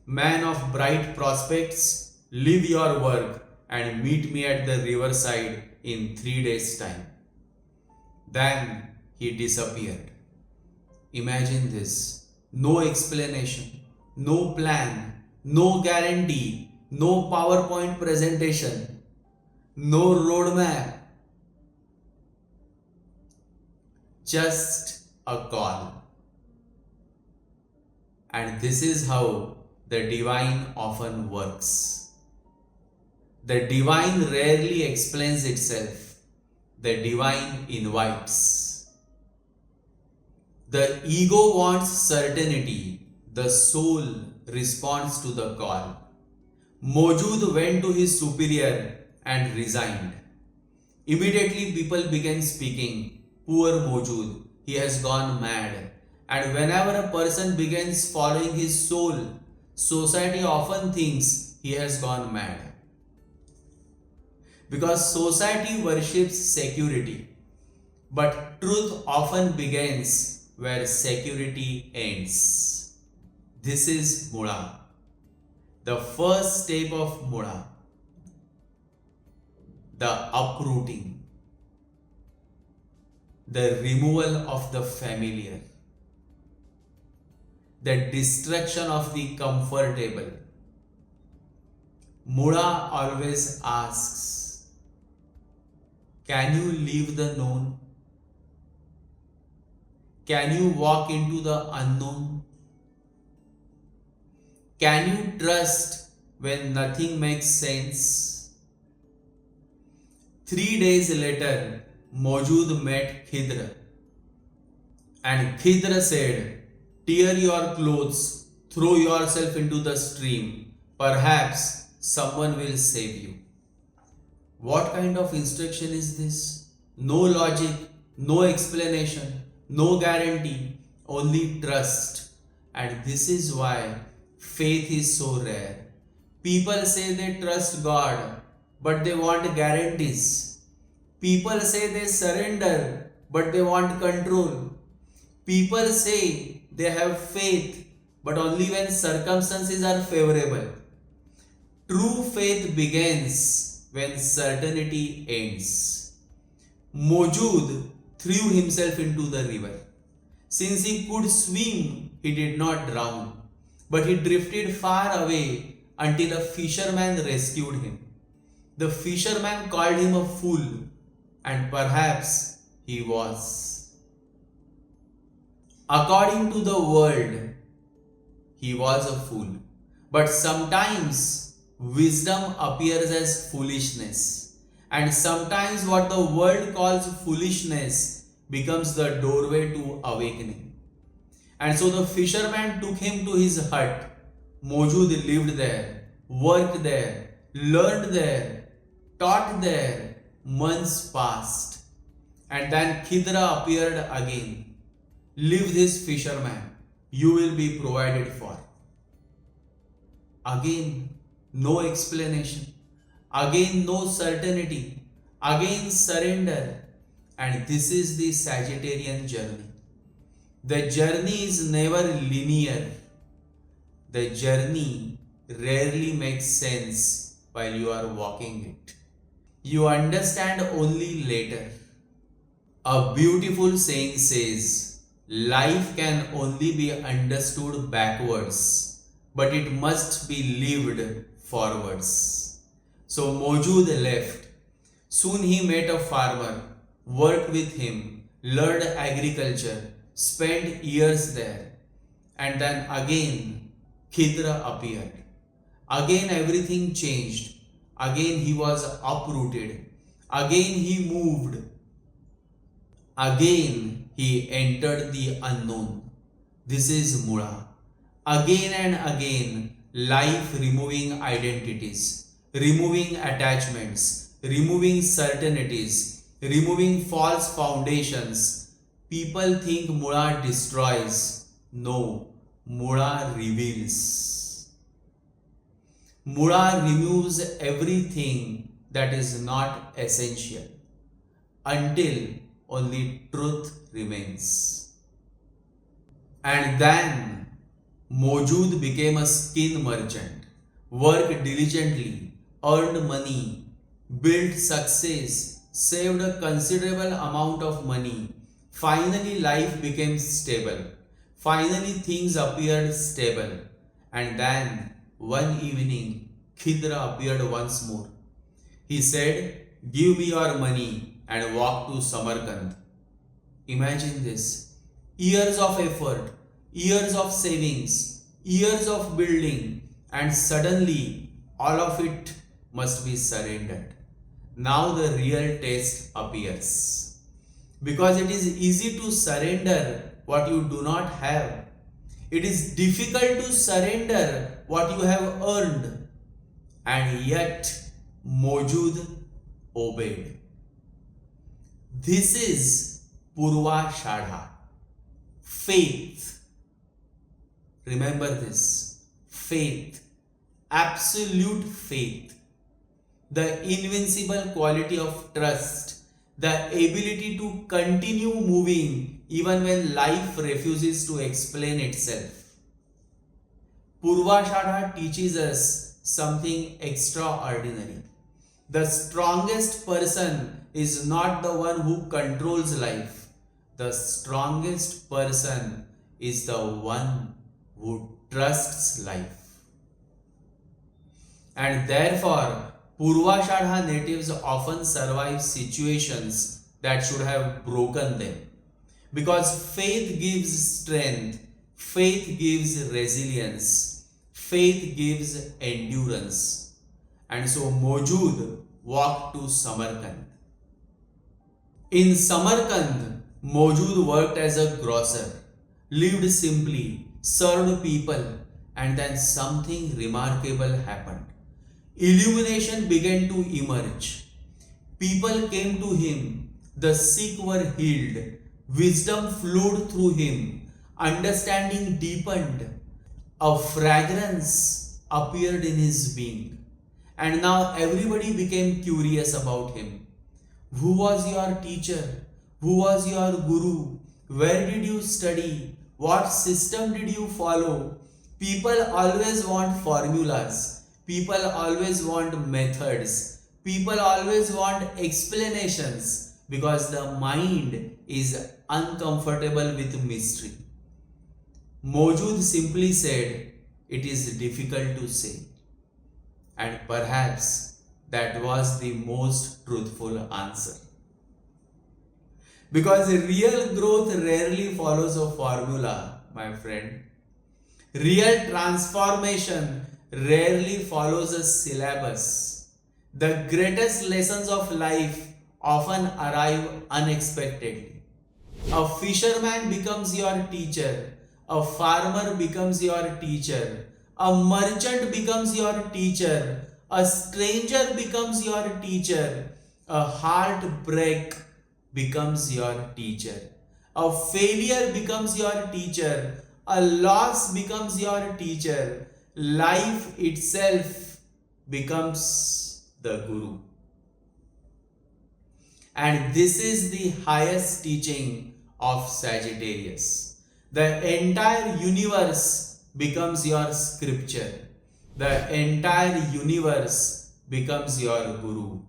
"Man of bright prospects, leave your work and meet me at the riverside in 3 days' time." Then he disappeared. Imagine this. No explanation, no plan, no guarantee, no PowerPoint presentation, no roadmap. Just a call. And this is how the divine often works. The divine rarely explains itself. The divine invites. The ego wants certainty. The soul responds to the call. Mojud went to his superior and resigned. Immediately people began speaking, "Poor Mojud, he has gone mad." And whenever a person begins following his soul, society often thinks he has gone mad. Because society worships security. But truth often begins where security ends. This is Mula. The first step of Mula. The uprooting. The removal of the familiar. The destruction of the comfortable. Mula always asks, can you leave the known? Can you walk into the unknown? Can you trust when nothing makes sense? 3 days later, Mojud met Chitra. And Chitra said, "Tear your clothes, throw yourself into the stream. Perhaps someone will save you." What kind of instruction is this? No logic, no explanation, no guarantee, only trust. And this is why faith is so rare. People say they trust God, but they want guarantees. People say they surrender, but they want control. People say they have faith, but only when circumstances are favorable. True faith begins when certainty ends. Mojud threw himself into the river. Since he could swim, he did not drown, but he drifted far away until a fisherman rescued him. The fisherman called him a fool, and perhaps he was. According to the world, he was a fool. But sometimes wisdom appears as foolishness, and sometimes what the world calls foolishness becomes the doorway to awakening. And so the fisherman took him to his hut. Mojud lived there, worked there, learned there, taught there. Months passed, and then Chitra appeared again. Live this fisherman, you will be provided for. Again, no explanation. Again, no certainty. Again, surrender. And this is the Sagittarian journey. The journey is never linear. The journey rarely makes sense while you are walking it. You understand only later. A beautiful saying says, life can only be understood backwards, but it must be lived forwards. So Mojud left. Soon he met a farmer, worked with him, learned agriculture, spent years there. And then again, Chitra appeared. Again everything changed. Again he was uprooted. Again he moved. Again he entered the unknown. This is Mula. Again and again, life removing identities, removing attachments, removing certainties, removing false foundations. People think Mula destroys. No, Mula reveals. Mula removes everything that is not essential until only truth remains. And then Mojud became a skin merchant, worked diligently, earned money, built success, saved a considerable amount of money. Finally, life became stable. Finally, things appeared stable. And then, one evening, Chitra appeared once more. He said, "Give me your money and walk to Samarkand." Imagine this. Years of effort, years of savings, years of building, and suddenly all of it must be surrendered. Now the real test appears. Because it is easy to surrender what you do not have. It is difficult to surrender what you have earned. And yet Mojud obeyed. This is Purva Shadha. Faith. Remember this. Faith. Absolute faith. The invincible quality of trust. The ability to continue moving even when life refuses to explain itself. Purva Shadha teaches us something extraordinary. The strongest person is not the one who controls life. The strongest person is the one who trusts life. And therefore, Purva Shadha natives often survive situations that should have broken them. Because faith gives strength, faith gives resilience, faith gives endurance. And so Mojud walked to Samarkand. In Samarkand, Mojud worked as a grocer, lived simply, served people, and then something remarkable happened. Illumination began to emerge. People came to him, the sick were healed, wisdom flowed through him, understanding deepened, a fragrance appeared in his being. And now everybody became curious about him. Who was your teacher? Who was your guru? Where did you study? What system did you follow? People always want formulas. People always want methods. People always want explanations because the mind is uncomfortable with mystery. Mojud simply said, "It is difficult to say." And perhaps that was the most truthful answer. Because real growth rarely follows a formula, my friend. Real transformation rarely follows a syllabus. The greatest lessons of life often arrive unexpectedly. A fisherman becomes your teacher. A farmer becomes your teacher. A merchant becomes your teacher. A stranger becomes your teacher. A heartbreak becomes your teacher. A failure becomes your teacher. A loss becomes your teacher. Life itself becomes the guru. And this is the highest teaching of Sagittarius. The entire universe becomes your scripture. The entire universe becomes your guru.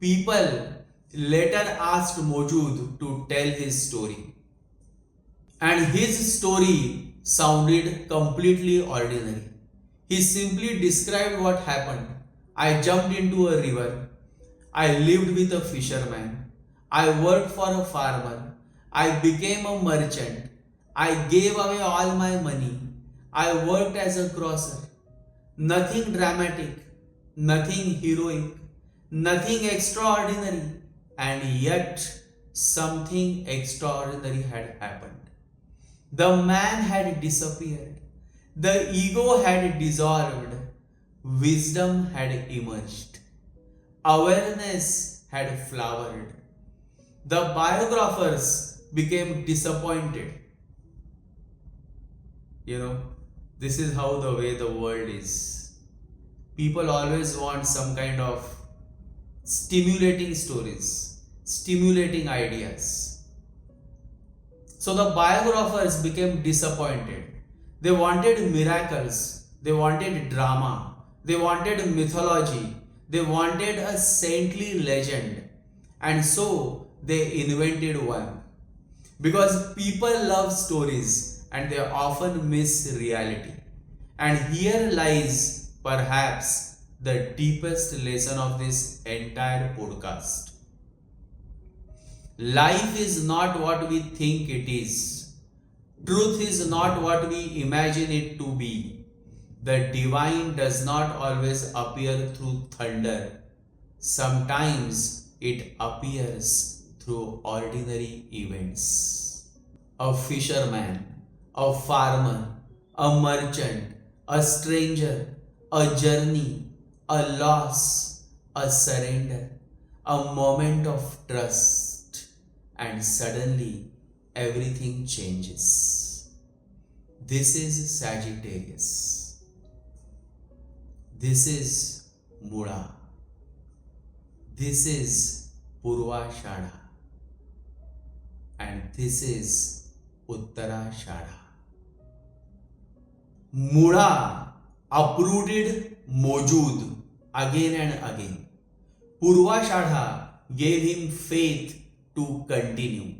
People later asked Mojud to tell his story. And his story sounded completely ordinary. He simply described what happened. I jumped into a river. I lived with a fisherman. I worked for a farmer. I became a merchant. I gave away all my money. I worked as a grocer. Nothing dramatic, nothing heroic, nothing extraordinary, and yet something extraordinary had happened. The man had disappeared. The ego had dissolved. Wisdom had emerged. Awareness had flowered. The biographers became disappointed. This is how the way the world is. People always want some kind of stimulating stories, stimulating ideas. So the biographers became disappointed. They wanted miracles, they wanted drama, they wanted mythology, they wanted a saintly legend. And so they invented one. Because people love stories and they often miss reality. And here lies perhaps the deepest lesson of this entire podcast. Life is not what we think it is. Truth is not what we imagine it to be. The divine does not always appear through thunder. Sometimes it appears through ordinary events. A fisherman, a farmer, a merchant, a stranger, a journey, a loss, a surrender, a moment of trust, and suddenly everything changes. This is Sagittarius. This is Mula. This is Purvashadha. And this is Uttarashadha. Mula uprooted Mojud again and again. Purvashadha gave him faith to continue.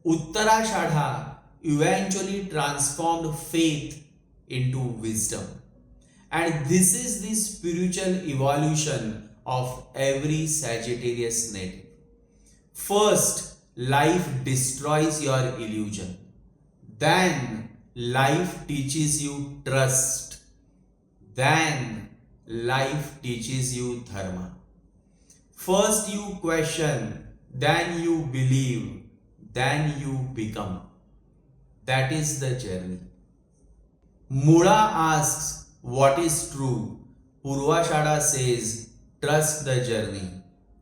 Uttarashadha eventually transformed faith into wisdom. And this is the spiritual evolution of every Sagittarius native. First, life destroys your illusion. Then, life teaches you trust. Then, life teaches you dharma. First you question, then you believe, then you become. That is the journey. Mula asks, what is true? Purvashadha says, trust the journey.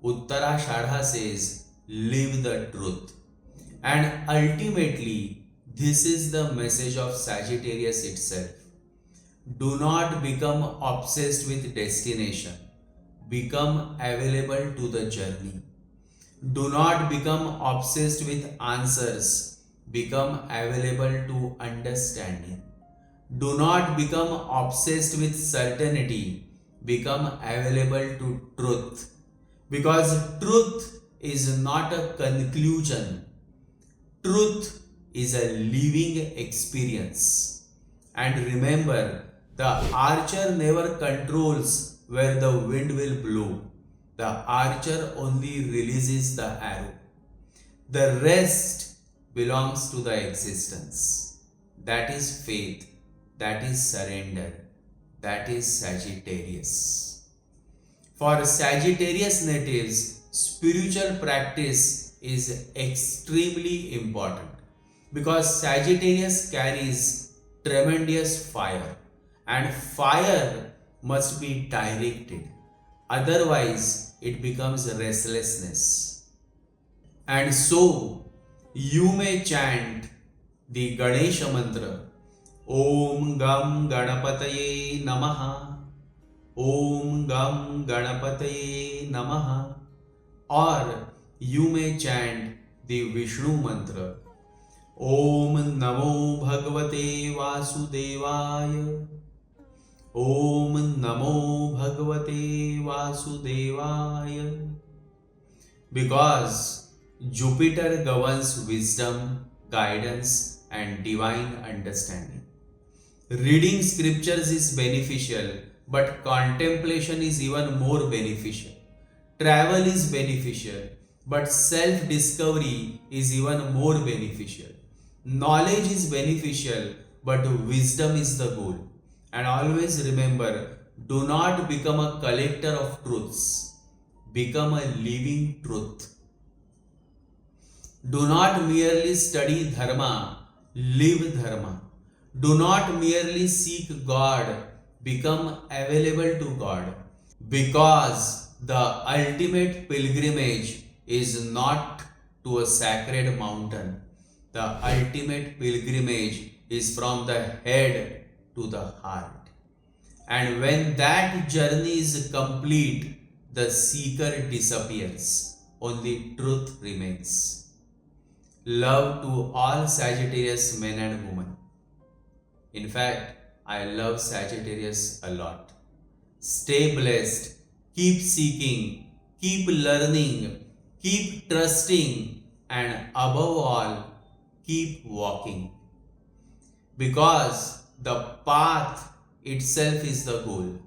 Uttarashadha says, live the truth. And ultimately, this is the message of Sagittarius itself. Do not become obsessed with destination. Become available to the journey. Do not become obsessed with answers. Become available to understanding. Do not become obsessed with certainty. become available to truth. Because truth is not a conclusion, truth is a living experience. And remember, the archer never controls where the wind will blow. The archer only releases the arrow. The rest belongs to the existence. That is faith. That is surrender. That is Sagittarius. For Sagittarius natives, spiritual practice is extremely important because Sagittarius carries tremendous fire and fire must be directed. Otherwise, it becomes restlessness. And so, you may chant the Ganesha mantra Om Gam Ganapataye Namaha Om Gam Ganapataye Namaha, or you may chant the Vishnu mantra Om Namo Bhagavate Vasudevaya Om Namo Bhagavate Vasudevaya, because Jupiter governs wisdom, guidance and divine understanding. Reading scriptures is beneficial, but contemplation is even more beneficial. Travel is beneficial, but self-discovery is even more beneficial. Knowledge is beneficial, but wisdom is the goal. And always remember, do not become a collector of truths. Become a living truth. Do not merely study dharma, live dharma. Do not merely seek God, become available to God. Because the ultimate pilgrimage is not to a sacred mountain. The ultimate pilgrimage is from the head to the heart. And when that journey is complete, the seeker disappears. Only truth remains. Love to all Sagittarius men and women. In fact, I love Sagittarius a lot. Stay blessed, keep seeking, keep learning, keep trusting, and above all, keep walking. Because the path itself is the goal.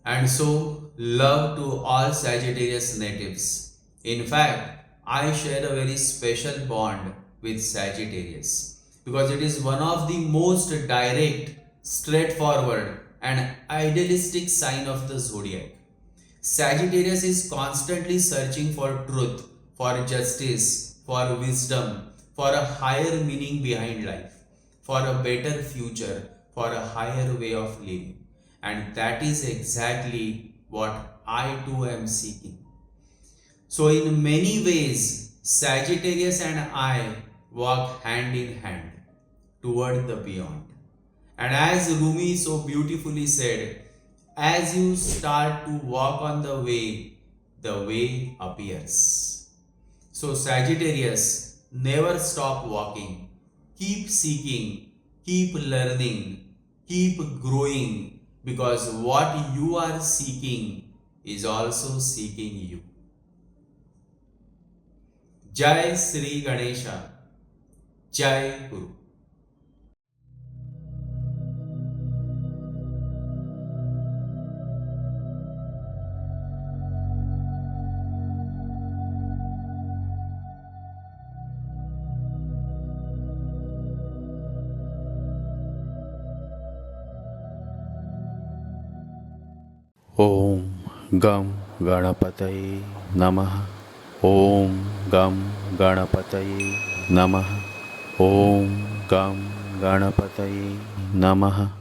And so, love to all Sagittarius natives. In fact, I share a very special bond with Sagittarius because it is one of the most direct, straightforward and idealistic sign of the zodiac. Sagittarius is constantly searching for truth, for justice, for wisdom, for a higher meaning behind life, for a better future, for a higher way of living. And that is exactly what I too am seeking. So in many ways, Sagittarius and I walk hand in hand toward the beyond. And as Rumi so beautifully said, as you start to walk on the way appears. So Sagittarius, never stop walking. Keep seeking, keep learning, keep growing, because what you are seeking is also seeking you. Jai Sri Ganesha, Jai Guru. ॐ गं गणपतये नमः। ॐ गं गणपतये नमः। ॐ गं गणपतये नमः।